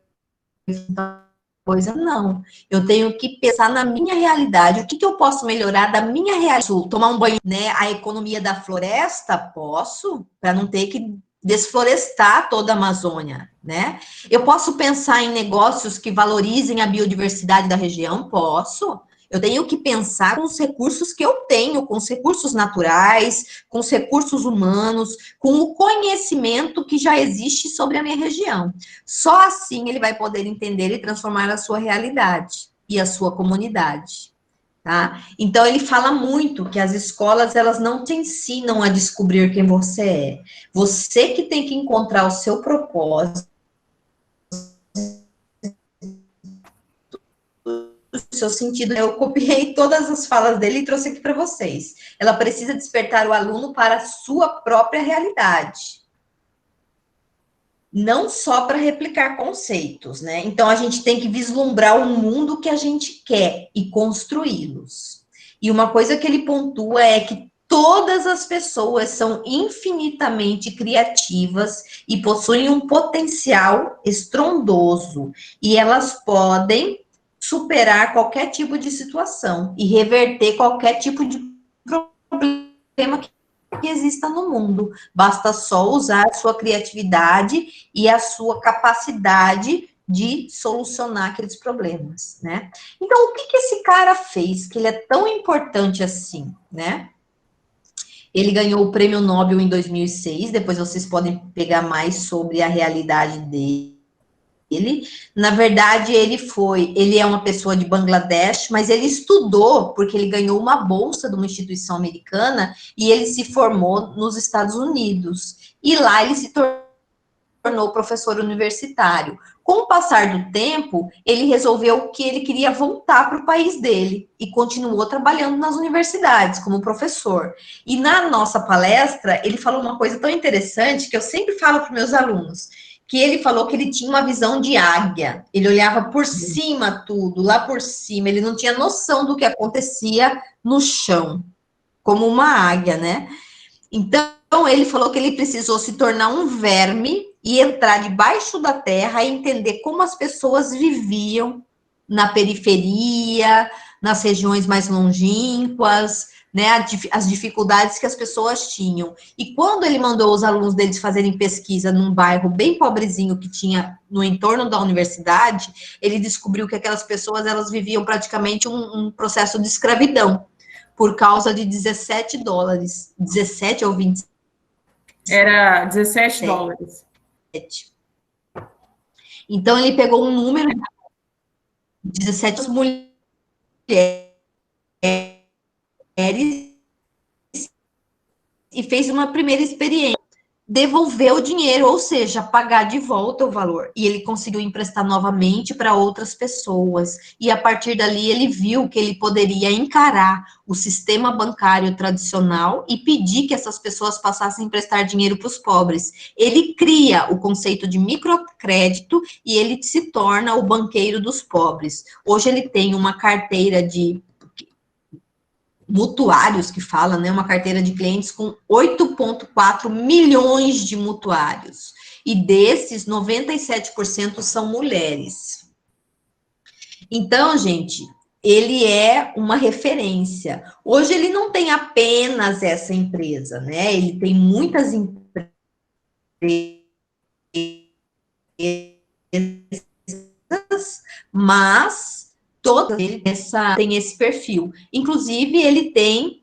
coisa, não. Eu tenho que pensar na minha realidade, o que eu posso melhorar da minha realidade. Tomar um banho, né? A economia da floresta, posso, para não ter que desflorestar toda a Amazônia, né? Eu posso pensar em negócios que valorizem a biodiversidade da região? Posso. Eu tenho que pensar com os recursos que eu tenho, com os recursos naturais, com os recursos humanos, com o conhecimento que já existe sobre a minha região. Só assim ele vai poder entender e transformar a sua realidade e a sua comunidade. Tá? Então, ele fala muito que as escolas, elas não te ensinam a descobrir quem você é. Você que tem que encontrar o seu propósito, o seu sentido. Eu copiei todas as falas dele e trouxe aqui para vocês. Ela precisa despertar o aluno para a sua própria realidade. Não só para replicar conceitos, né? Então, a gente tem que vislumbrar o mundo que a gente quer e construí-los. E uma coisa que ele pontua é que todas as pessoas são infinitamente criativas e possuem um potencial estrondoso. E elas podem superar qualquer tipo de situação e reverter qualquer tipo de problema que exista no mundo. Basta só usar a sua criatividade e a sua capacidade de solucionar aqueles problemas, né? Então, o que esse cara fez que ele é tão importante assim, né? Ele ganhou o Prêmio Nobel em 2006, depois vocês podem pegar mais sobre a realidade dele. Na verdade, ele é uma pessoa de Bangladesh, mas ele estudou porque ele ganhou uma bolsa de uma instituição americana e ele se formou nos Estados Unidos. E lá ele se tornou professor universitário. Com o passar do tempo, ele resolveu que ele queria voltar para o país dele e continuou trabalhando nas universidades como professor. E na nossa palestra, ele falou uma coisa tão interessante que eu sempre falo para os meus alunos, que ele falou que ele tinha uma visão de águia, ele olhava por cima tudo, lá por cima, ele não tinha noção do que acontecia no chão, como uma águia, né? Então, ele falou que ele precisou se tornar um verme e entrar debaixo da terra e entender como as pessoas viviam na periferia, nas regiões mais longínquas, né, as dificuldades que as pessoas tinham. E quando ele mandou os alunos deles fazerem pesquisa num bairro bem pobrezinho que tinha no entorno da universidade, ele descobriu que aquelas pessoas, elas viviam praticamente um processo de escravidão, por causa de $17, 17 ou 20. Era $17. Então, ele pegou um número de 17 mulheres e fez uma primeira experiência. devolver o dinheiro, ou seja, pagar de volta o valor. E ele conseguiu emprestar novamente para outras pessoas. E a partir dali ele viu que ele poderia encarar o sistema bancário tradicional e pedir que essas pessoas passassem a emprestar dinheiro para os pobres. Ele cria o conceito de microcrédito e ele se torna o banqueiro dos pobres. Hoje ele tem uma carteira de mutuários, que fala, né, uma carteira de clientes com 8,4 milhões de mutuários. E desses, 97% são mulheres. Então, gente, ele é uma referência. Hoje ele não tem apenas essa empresa, né? Ele tem muitas empresas, mas todas ele tem esse perfil. Inclusive, ele tem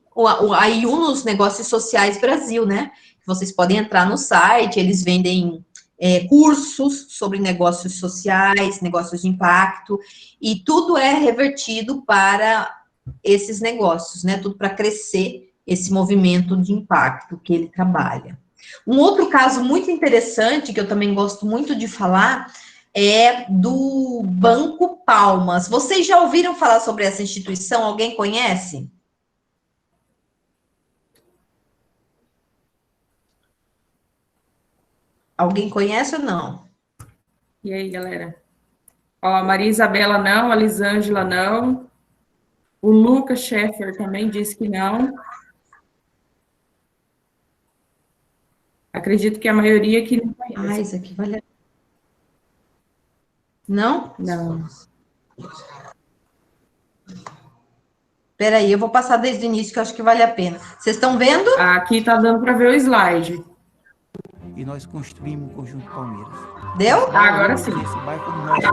a Yunus Negócios Sociais Brasil, né? Vocês podem entrar no site, eles vendem cursos sobre negócios sociais, negócios de impacto, e tudo é revertido para esses negócios, né? Tudo para crescer esse movimento de impacto que ele trabalha. Um outro caso muito interessante, que eu também gosto muito de falar, é do Banco Palmas. Vocês já ouviram falar sobre essa instituição? Alguém conhece? Alguém conhece ou não? E aí, galera? Ó, a Maria Isabela não, a Lisângela não. O Lucas Scheffer também disse que não. Acredito que a maioria que não conhece. Ah, isso aqui vale a... Não? Não. Peraí, eu vou passar desde o início, que eu acho que vale a pena. Vocês estão vendo? Aqui tá dando para ver o slide. E nós construímos o Conjunto Palmeiras. Deu? Agora sim. Esse bairro como nosso.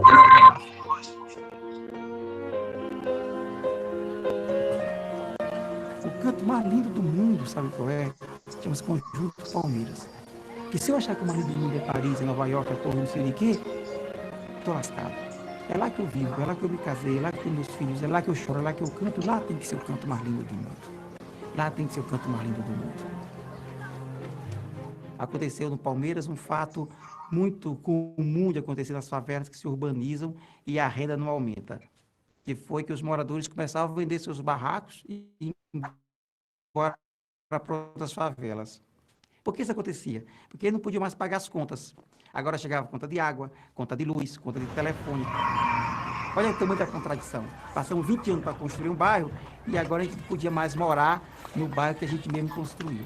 O canto mais lindo do mundo, sabe qual é? Chama-se Conjunto Palmeiras. Que se eu achar que o mais lindo do mundo é Paris, é Nova York, é Torre, não sei de quê, tô lascado. É lá que eu vivo, é lá que eu me casei, é lá que tenho meus filhos, é lá que eu choro, é lá que eu canto. Lá tem que ser o canto mais lindo do mundo. Lá tem que ser o canto mais lindo do mundo. Aconteceu no Palmeiras um fato muito comum de acontecer nas favelas que se urbanizam e a renda não aumenta. Que foi que os moradores começavam a vender seus barracos e ir embora para outras favelas. Por que isso acontecia? Porque eles não podiam mais pagar as contas. Agora chegava conta de água, conta de luz, conta de telefone. Olha o tamanho da contradição. Passamos 20 anos para construir um bairro e agora a gente não podia mais morar no bairro que a gente mesmo construiu.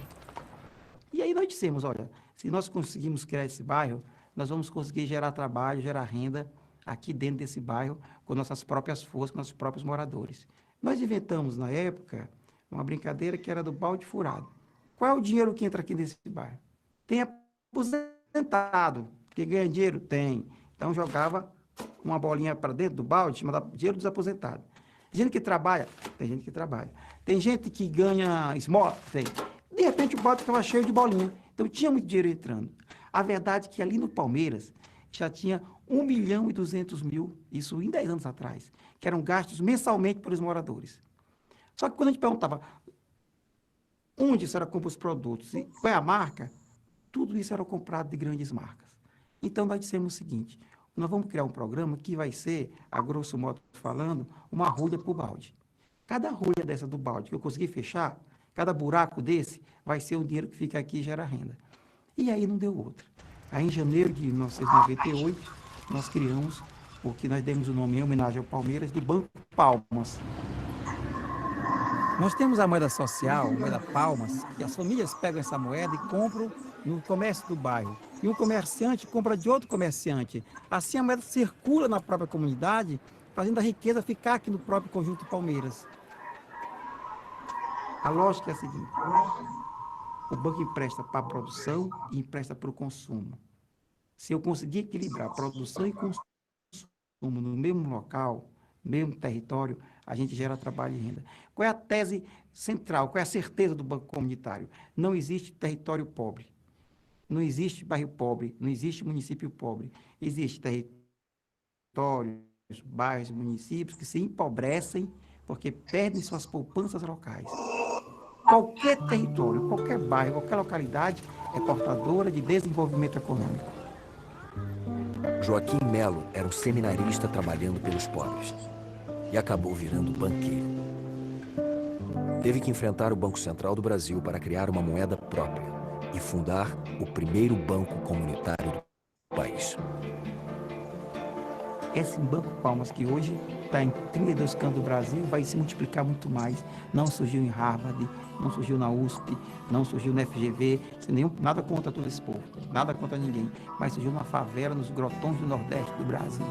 E aí nós dissemos, olha, se nós conseguimos criar esse bairro, nós vamos conseguir gerar trabalho, gerar renda aqui dentro desse bairro com nossas próprias forças, com nossos próprios moradores. Nós inventamos, na época, uma brincadeira que era do balde furado. Qual é o dinheiro que entra aqui nesse bairro? Tem aposentado, que ganha dinheiro? Tem. Então jogava uma bolinha para dentro do balde, chamada dinheiro dos aposentados. Gente que trabalha? Tem gente que trabalha. Tem gente que ganha esmola? Tem. De repente o balde ficava cheio de bolinha. Então tinha muito dinheiro entrando. A verdade é que ali no Palmeiras já tinha 1.200.000, isso em 10 anos atrás, que eram gastos mensalmente pelos moradores. Só que quando a gente perguntava onde isso era compra os produtos e qual é a marca, tudo isso era comprado de grandes marcas. Então nós dissemos o seguinte, nós vamos criar um programa que vai ser, a grosso modo falando, uma rolha por balde. Cada rolha dessa do balde que eu conseguir fechar, cada buraco desse vai ser o dinheiro que fica aqui e gera renda. E aí não deu outra. Aí em janeiro de 1998, nós criamos o que nós demos o nome em homenagem ao Palmeiras, do Banco Palmas. Nós temos a moeda social, a moeda Palmas, e as famílias pegam essa moeda e compram no comércio do bairro. E um comerciante compra de outro comerciante. Assim a moeda circula na própria comunidade, fazendo a riqueza ficar aqui no próprio Conjunto Palmeiras. A lógica é a seguinte, o banco empresta para a produção e empresta para o consumo. Se eu conseguir equilibrar produção e consumo no mesmo local, no mesmo território, a gente gera trabalho e renda. Qual é a tese central, qual é a certeza do banco comunitário? Não existe território pobre, não existe bairro pobre, não existe município pobre. Existe territórios, bairros, municípios que se empobrecem porque perdem suas poupanças locais. Qualquer território, qualquer bairro, qualquer localidade é portadora de desenvolvimento econômico. Joaquim Melo era um seminarista trabalhando pelos pobres e acabou virando banqueiro. Teve que enfrentar o Banco Central do Brasil para criar uma moeda própria e fundar o primeiro banco comunitário do país. Esse Banco Palmas, que hoje está em 32 cantos do Brasil, vai se multiplicar muito mais. Não surgiu em Harvard, não surgiu na USP, não surgiu na FGV, nada contra todo esse povo, nada contra ninguém, mas surgiu numa favela, nos grotões do Nordeste do Brasil.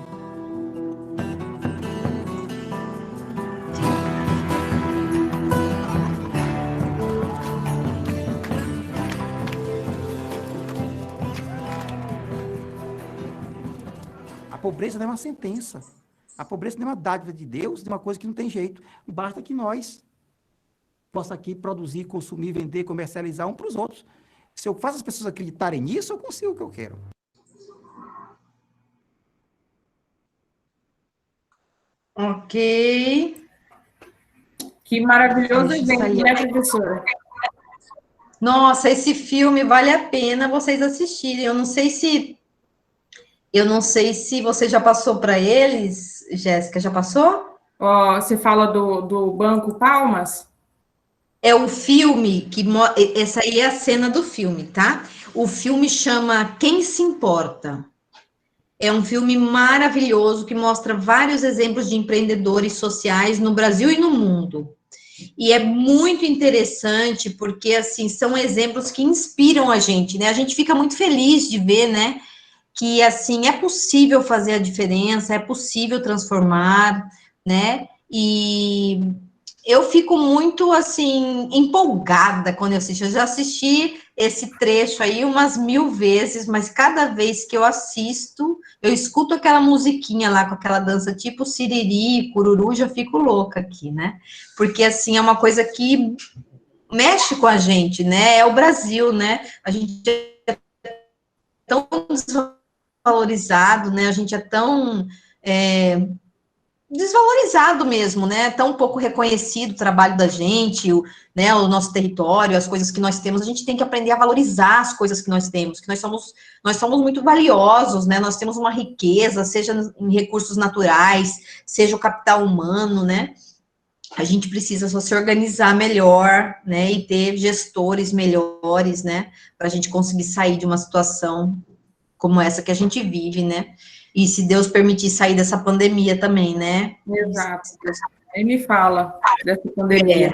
A pobreza não é uma sentença. A pobreza não é uma dádiva de Deus, de uma coisa que não tem jeito. Basta que nós possa aqui produzir, consumir, vender, comercializar um para os outros. Se eu faço as pessoas acreditarem nisso, eu consigo o que eu quero. Ok. Que maravilhoso exemplo, né, professora? Nossa, esse filme vale a pena vocês assistirem. Eu não sei se você já passou para eles, Jéssica, já passou? Ó, você fala do Banco Palmas? É o filme essa aí é a cena do filme, tá? O filme chama Quem se Importa? É um filme maravilhoso que mostra vários exemplos de empreendedores sociais no Brasil e no mundo. E é muito interessante porque, assim, são exemplos que inspiram a gente, né? A gente fica muito feliz de ver, né? Que, assim, é possível fazer a diferença, é possível transformar, né? E eu fico muito, assim, empolgada quando eu assisto. Eu já assisti esse trecho aí umas 1000 vezes, mas cada vez que eu assisto, eu escuto aquela musiquinha lá, com aquela dança tipo siriri, cururu, já fico louca aqui, né? Porque, assim, é uma coisa que mexe com a gente, né? É o Brasil, né? A gente é tão desvalorizado, né? A gente é tão desvalorizado mesmo, né? Tão pouco reconhecido o trabalho da gente, né? O nosso território, as coisas que nós temos. A gente tem que aprender a valorizar as coisas que nós temos, que nós somos muito valiosos, né? Nós temos uma riqueza, seja em recursos naturais, seja o capital humano, né? A gente precisa só se organizar melhor, né? E ter gestores melhores, né? Para a gente conseguir sair de uma situação como essa que a gente vive, né? E se Deus permitir sair dessa pandemia também, né? Exato. Aí me fala dessa pandemia.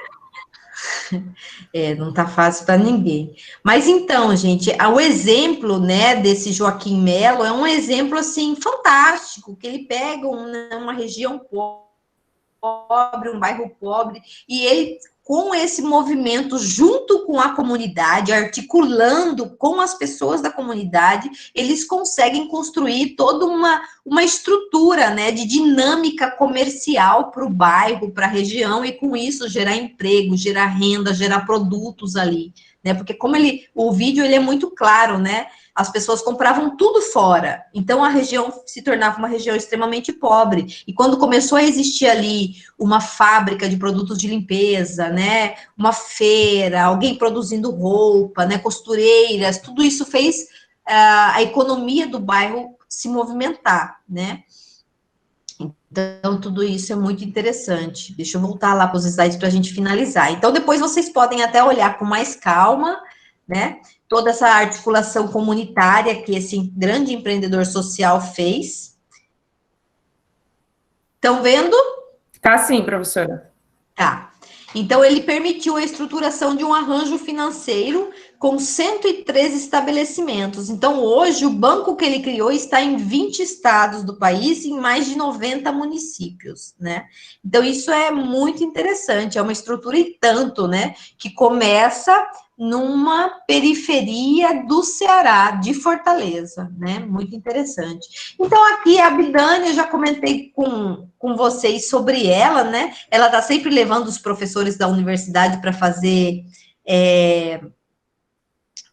Não tá fácil para ninguém. Mas então, gente, o exemplo, né, desse Joaquim Melo é um exemplo, assim, fantástico, que ele pega uma região pobre, um bairro pobre, e ele, com esse movimento, junto com a comunidade, articulando com as pessoas da comunidade, eles conseguem construir toda uma estrutura, né, de dinâmica comercial para o bairro, para a região, e com isso gerar emprego, gerar renda, gerar produtos ali, né, porque como o vídeo ele é muito claro, né, as pessoas compravam tudo fora, então a região se tornava uma região extremamente pobre, e quando começou a existir ali uma fábrica de produtos de limpeza, né, uma feira, alguém produzindo roupa, né, costureiras, tudo isso fez a economia do bairro se movimentar, né. Então, tudo isso é muito interessante. Deixa eu voltar lá para os slides para a gente finalizar. Então, depois vocês podem até olhar com mais calma, né, toda essa articulação comunitária que esse grande empreendedor social fez. Estão vendo? Tá sim, professora. Tá. Então, ele permitiu a estruturação de um arranjo financeiro com 103 estabelecimentos. Então, hoje, o banco que ele criou está em 20 estados do país e em mais de 90 municípios, né? Então, isso é muito interessante, é uma estrutura e tanto, né? Que começa numa periferia do Ceará, de Fortaleza, né? Muito interessante. Então, aqui a Abidânia, eu já comentei com vocês sobre ela, né? Ela está sempre levando os professores da universidade para fazer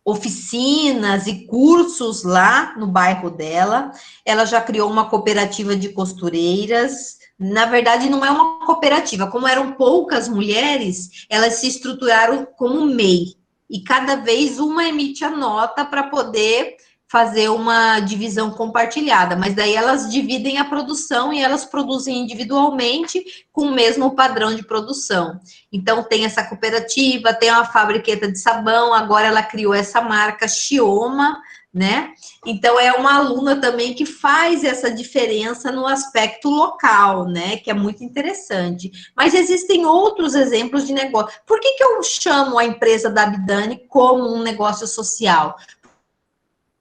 oficinas e cursos lá no bairro dela. Ela já criou uma cooperativa de costureiras. Na verdade, não é uma cooperativa. Como eram poucas mulheres, elas se estruturaram como MEI, e cada vez uma emite a nota para poder fazer uma divisão compartilhada, mas daí elas dividem a produção e elas produzem individualmente com o mesmo padrão de produção. Então, tem essa cooperativa, tem uma fabriqueta de sabão, agora ela criou essa marca Xioma, né? Então, é uma aluna também que faz essa diferença no aspecto local, né? Que é muito interessante. Mas existem outros exemplos de negócio. Por que eu chamo a empresa da Abdani como um negócio social?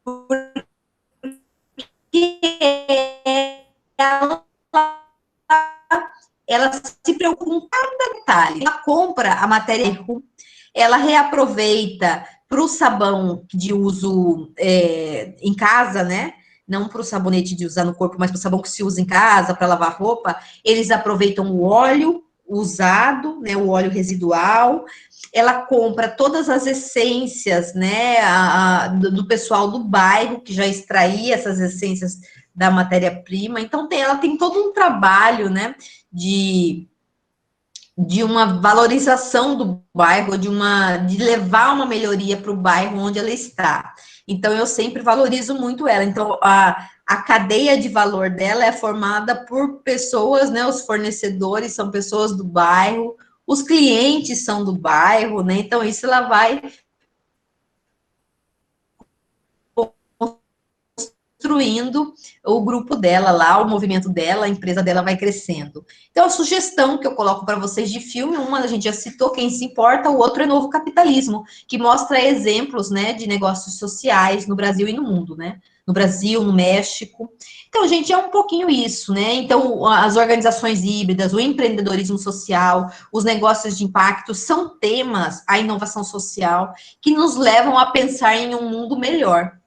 Porque ela se preocupa com cada detalhe. Ela compra a matéria, ela reaproveita para o sabão de uso em casa, né? Não para o sabonete de usar no corpo, mas para o sabão que se usa em casa, para lavar roupa. Eles aproveitam o óleo usado, né? O óleo residual. Ela compra todas as essências, né, do pessoal do bairro, que já extraía essas essências da matéria-prima. Então, ela tem todo um trabalho, né, de uma valorização do bairro, de levar uma melhoria para o bairro onde ela está. Então, eu sempre valorizo muito ela. Então, a cadeia de valor dela é formada por pessoas, né, os fornecedores são pessoas do bairro, os clientes são do bairro, né? Então, isso ela vai construindo o grupo dela lá, o movimento dela, a empresa dela vai crescendo. Então, a sugestão que eu coloco para vocês de filme, uma a gente já citou, Quem se importa, o outro é Novo Capitalismo, que mostra exemplos, né, de negócios sociais no Brasil e no mundo, né? No Brasil, no México. Então, gente, é um pouquinho isso, né? Então, as organizações híbridas, o empreendedorismo social, os negócios de impacto são temas, a inovação social, que nos levam a pensar em um mundo melhor.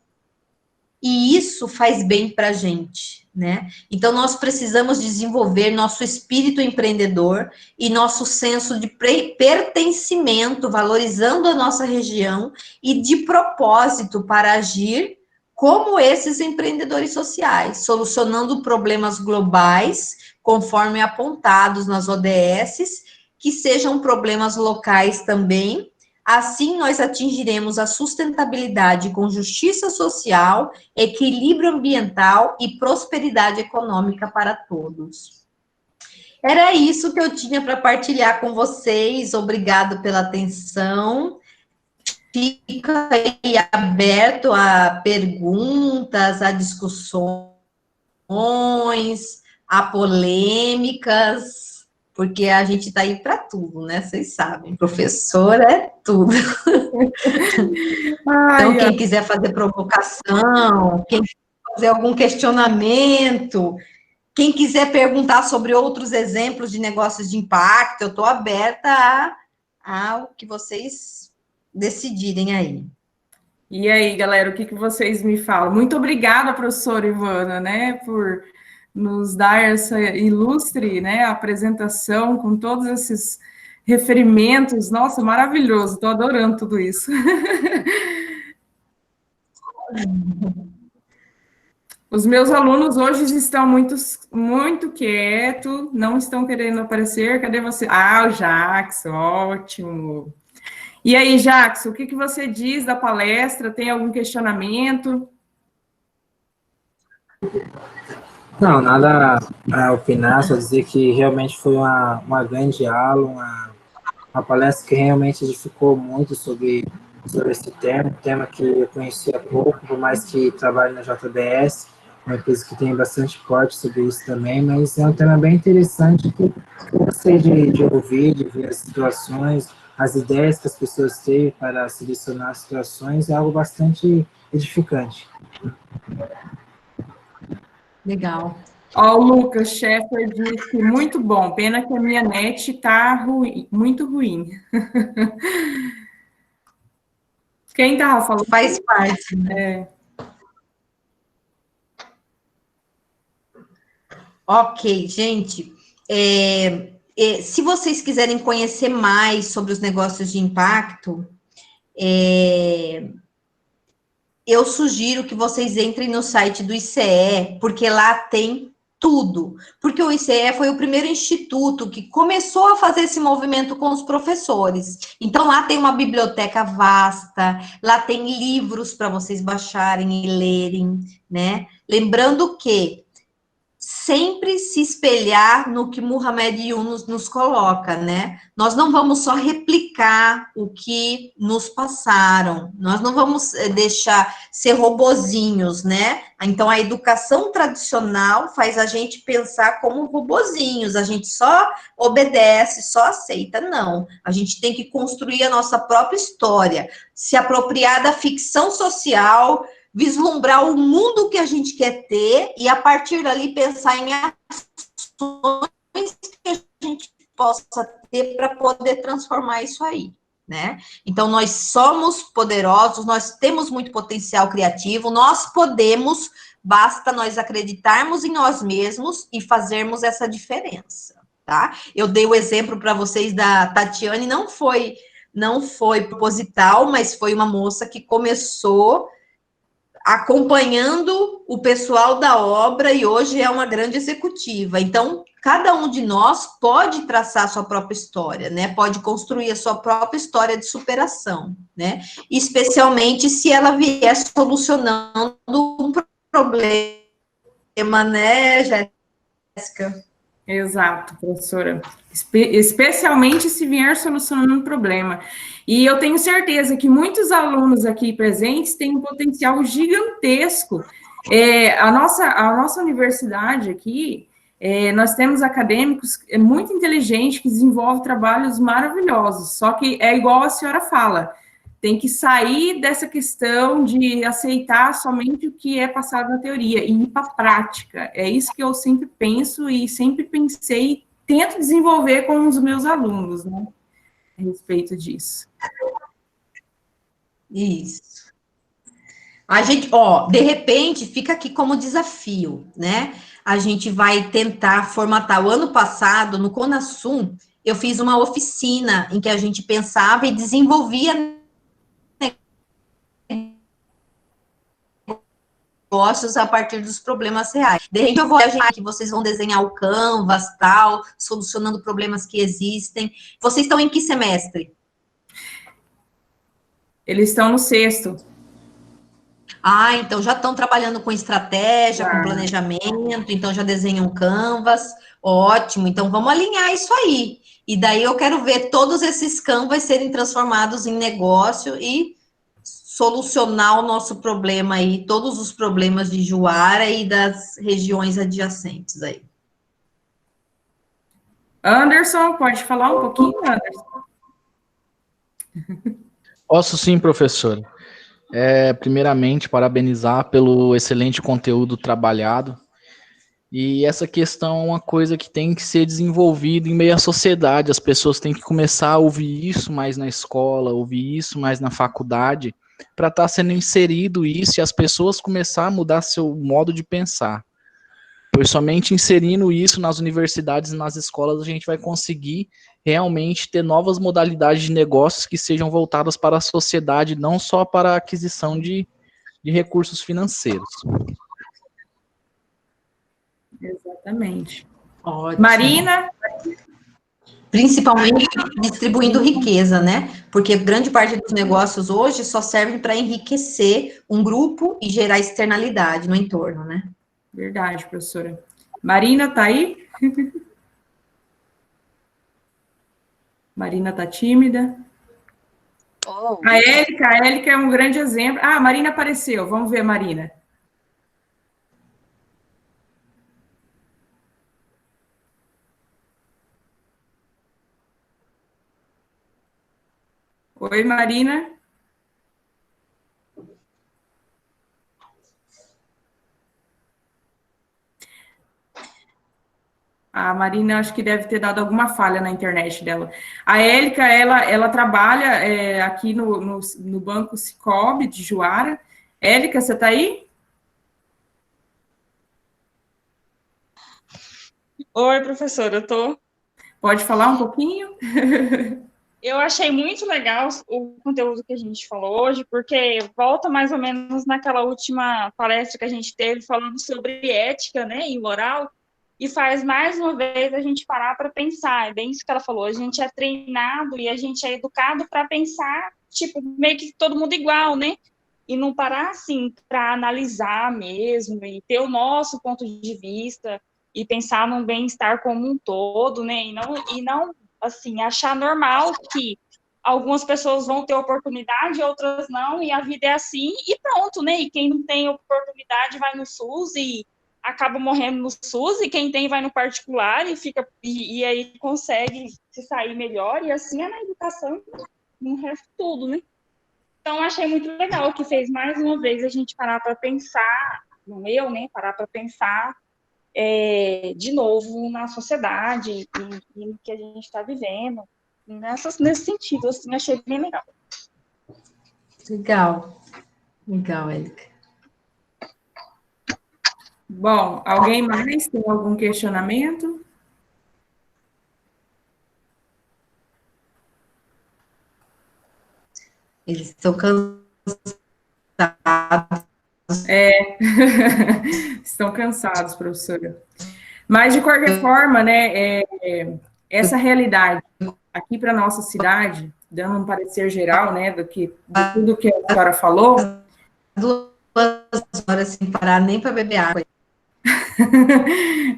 E isso faz bem para a gente, né? Então, nós precisamos desenvolver nosso espírito empreendedor e nosso senso de pertencimento, valorizando a nossa região e de propósito para agir como esses empreendedores sociais, solucionando problemas globais, conforme apontados nas ODSs, que sejam problemas locais também. Assim, nós atingiremos a sustentabilidade com justiça social, equilíbrio ambiental e prosperidade econômica para todos. Era isso que eu tinha para partilhar com vocês. Obrigado pela atenção. Fica aí aberto a perguntas, a discussões, a polêmicas, porque a gente está aí para tudo, né? Vocês sabem, professor é tudo. Então, quem quiser fazer provocação, quem quiser fazer algum questionamento, quem quiser perguntar sobre outros exemplos de negócios de impacto, eu estou aberta ao que vocês decidirem aí. E aí, galera, o que vocês me falam? Muito obrigada, professora Ivana, né, por nos dar essa ilustre, né, apresentação com todos esses referimentos. Nossa, maravilhoso, estou adorando tudo isso. Os meus alunos hoje estão muito quietos, não estão querendo aparecer. Cadê você? Ah, o Jackson, ótimo. E aí, Jackson, o que você diz da palestra? Tem algum questionamento? Não, nada a opinar, só dizer que realmente foi uma grande aula, uma palestra que realmente edificou muito sobre esse tema, um tema que eu conhecia pouco, por mais que trabalhe na JBS, uma empresa que tem bastante corte sobre isso também, mas é um tema bem interessante que eu gostei de ouvir, de ver as situações, as ideias que as pessoas têm para selecionar as situações, é algo bastante edificante. Legal. Ó, o Lucas Sheffer disse que muito bom, pena que a minha net está ruim, muito ruim. Quem estava falando? Faz parte, né? Ok, gente. Se vocês quiserem conhecer mais sobre os negócios de impacto, eu sugiro que vocês entrem no site do ICE, porque lá tem tudo, porque o ICE foi o primeiro instituto que começou a fazer esse movimento com os professores. Então, lá tem uma biblioteca vasta, lá tem livros para vocês baixarem e lerem, né? Lembrando que sempre se espelhar no que Muhammad Yunus nos coloca, né? Nós não vamos só replicar o que nos passaram, nós não vamos deixar ser robozinhos, né? Então, a educação tradicional faz a gente pensar como robozinhos, a gente só obedece, só aceita, não. A gente tem que construir a nossa própria história, se apropriar da ficção social, vislumbrar o mundo que a gente quer ter e, a partir dali, pensar em ações que a gente possa ter para poder transformar isso aí, né? Então, nós somos poderosos, nós temos muito potencial criativo, nós podemos, basta nós acreditarmos em nós mesmos e fazermos essa diferença, tá? Eu dei o exemplo para vocês da Tatiane, não foi proposital, mas foi uma moça que começou acompanhando o pessoal da obra e hoje é uma grande executiva. Então, cada um de nós pode traçar a sua própria história, né? Pode construir a sua própria história de superação, né? Especialmente se ela vier solucionando um problema, né, Jéssica? Exato, professora. Especialmente se vier solucionando um problema. E eu tenho certeza que muitos alunos aqui presentes têm um potencial gigantesco. A nossa universidade aqui, nós temos acadêmicos muito inteligentes que desenvolvem trabalhos maravilhosos, só que é igual a senhora fala, tem que sair dessa questão de aceitar somente o que é passado na teoria e ir para a prática. É isso que eu sempre penso e sempre pensei, tento desenvolver com os meus alunos, né, a respeito disso. Isso. A gente, de repente, fica aqui como desafio, né? A gente vai tentar formatar. O ano passado, no CONASUM, eu fiz uma oficina em que a gente pensava e desenvolvia negócios a partir dos problemas reais. De repente eu vou imaginar que vocês vão desenhar o Canvas, tal, solucionando problemas que existem. Vocês estão em que semestre? Eles estão no 6º. Ah, então já estão trabalhando com estratégia, com planejamento, então já desenham Canvas, ótimo, então vamos alinhar isso aí. E daí eu quero ver todos esses Canvas serem transformados em negócio e solucionar o nosso problema aí, todos os problemas de Juara e das regiões adjacentes aí. Anderson, pode falar um pouquinho, Anderson? Posso sim, professor. Primeiramente, parabenizar pelo excelente conteúdo trabalhado. E essa questão é uma coisa que tem que ser desenvolvida em meio à sociedade. As pessoas têm que começar a ouvir isso mais na escola, ouvir isso mais na faculdade, para estar sendo inserido isso e as pessoas começar a mudar seu modo de pensar. Pois somente inserindo isso nas universidades e nas escolas a gente vai conseguir realmente ter novas modalidades de negócios que sejam voltadas para a sociedade, não só para a aquisição de recursos financeiros. Exatamente. Ótimo. Marina? Principalmente distribuindo riqueza, né? Porque grande parte dos negócios hoje só servem para enriquecer um grupo e gerar externalidade no entorno, né? Verdade, professora. Marina, tá aí? Marina tá tímida. A Érica é um grande exemplo. Ah, a Marina apareceu. Vamos ver, Marina. Oi, Marina. A Marina, acho que deve ter dado alguma falha na internet dela. A Érica, ela trabalha aqui no Banco Sicoob de Juara. Érica, você está aí? Oi, professora, eu tô. Pode falar um pouquinho? Eu achei muito legal o conteúdo que a gente falou hoje, porque volta mais ou menos naquela última palestra que a gente teve falando sobre ética, né, e moral. e faz mais uma vez a gente parar para pensar. É bem isso que ela falou, a gente é treinado e a gente é educado para pensar, tipo, meio que todo mundo igual, né? E não parar, assim, para analisar mesmo, e ter o nosso ponto de vista, e pensar no bem-estar como um todo, né? E não, assim, achar normal que algumas pessoas vão ter oportunidade, outras não, e a vida é assim, e pronto, né? E quem não tem oportunidade vai no SUS e acaba morrendo no SUS, e quem tem vai no particular e fica e aí consegue se sair melhor, e assim é na educação, no resto tudo, né? Então, achei muito legal que fez mais uma vez a gente parar para pensar, não eu, né? Parar para pensar de novo na sociedade e no que a gente está vivendo, nesse sentido, assim, achei bem legal. Legal, Érica. Bom, alguém mais tem algum questionamento? Eles estão cansados. Estão cansados, professora. Mas, de qualquer forma, né, essa realidade aqui para a nossa cidade, dando um parecer geral, né, de tudo que a senhora falou. 2 horas sem parar nem para beber água.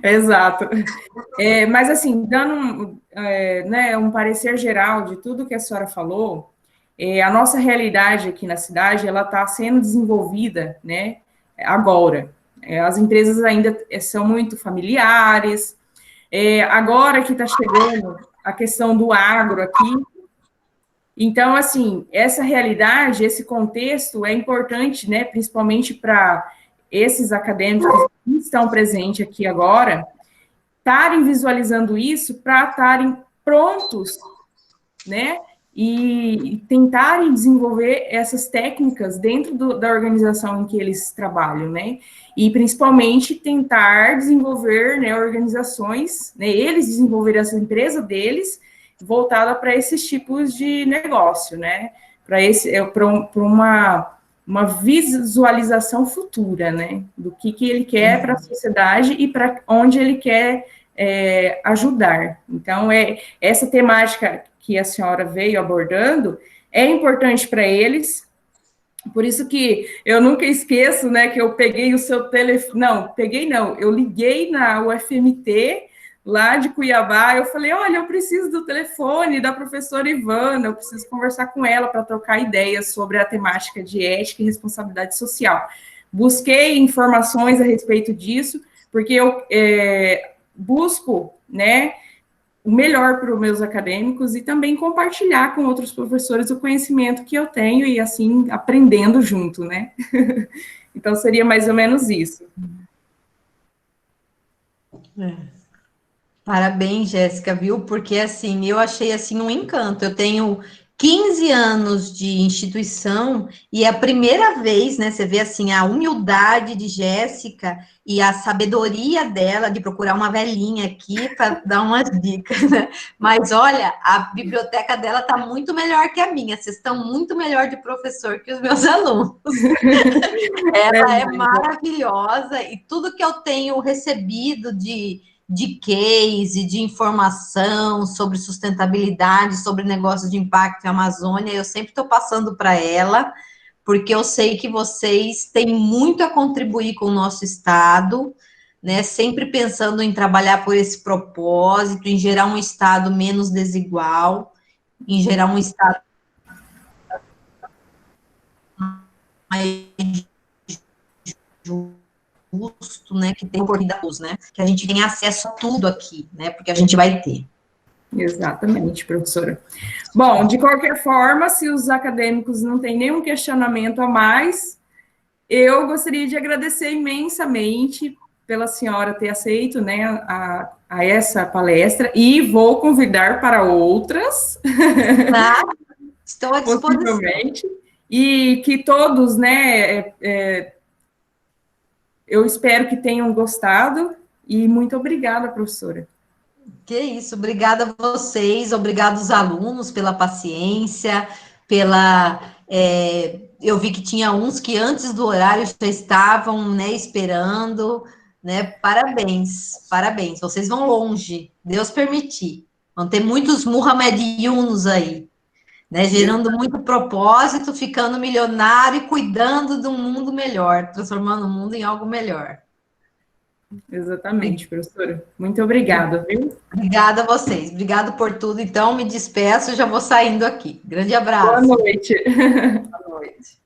Exato. Mas, assim, dando né, um parecer geral de tudo que a senhora falou, a nossa realidade aqui na cidade, ela está sendo desenvolvida, né, agora. As empresas ainda são muito familiares. Agora que está chegando a questão do agro aqui. Então, assim, essa realidade, esse contexto é importante, né, principalmente para esses acadêmicos que estão presentes aqui agora, estarem visualizando isso para estarem prontos, né, e tentarem desenvolver essas técnicas dentro da organização em que eles trabalham, né, e principalmente tentar desenvolver, né, organizações, né, eles desenvolverem essa empresa deles, voltada para esses tipos de negócio, né, para uma visualização futura, né, do que ele quer para a sociedade e para onde ele quer ajudar. Então, essa temática que a senhora veio abordando é importante para eles, por isso que eu nunca esqueço, né, que eu peguei o seu telefone, eu liguei na UFMT, lá de Cuiabá, eu falei, olha, eu preciso do telefone da professora Ivana, eu preciso conversar com ela para trocar ideias sobre a temática de ética e responsabilidade social. Busquei informações a respeito disso, porque eu busco, né, o melhor para os meus acadêmicos e também compartilhar com outros professores o conhecimento que eu tenho e, assim, aprendendo junto, né? Então, seria mais ou menos isso. Parabéns, Jéssica, viu? Porque, assim, eu achei, assim, um encanto. Eu tenho 15 anos de instituição e é a primeira vez, né, você vê, assim, a humildade de Jéssica e a sabedoria dela de procurar uma velhinha aqui para dar umas dicas, né? Mas, olha, a biblioteca dela está muito melhor que a minha. Vocês estão muito melhor de professor que os meus alunos. Ela é maravilhosa e tudo que eu tenho recebido de case, de informação sobre sustentabilidade, sobre negócios de impacto na Amazônia, eu sempre estou passando para ela, porque eu sei que vocês têm muito a contribuir com o nosso Estado, né, sempre pensando em trabalhar por esse propósito, em gerar um Estado menos desigual, em gerar um Estado mais justo, né, que tem oportunidades, né, que a gente tem acesso a tudo aqui, né, porque a gente vai ter. Exatamente, professora. Bom, de qualquer forma, se os acadêmicos não têm nenhum questionamento a mais, eu gostaria de agradecer imensamente pela senhora ter aceito, né, a essa palestra, e vou convidar para outras. Estou à disposição. E que todos, né, eu espero que tenham gostado, e muito obrigada, professora. Que isso, obrigada a vocês, obrigada aos alunos pela paciência, eu vi que tinha uns que antes do horário já estavam, né, esperando, né? Parabéns, parabéns. Vocês vão longe, Deus permitir. Vão ter muitos Muhammadianos aí, né? Gerando muito propósito, ficando milionário e cuidando de um mundo melhor, transformando o mundo em algo melhor. Exatamente, professora. Muito obrigada, viu? Obrigada a vocês. Obrigada por tudo. Então, me despeço e já vou saindo aqui. Grande abraço. Boa noite. Boa noite.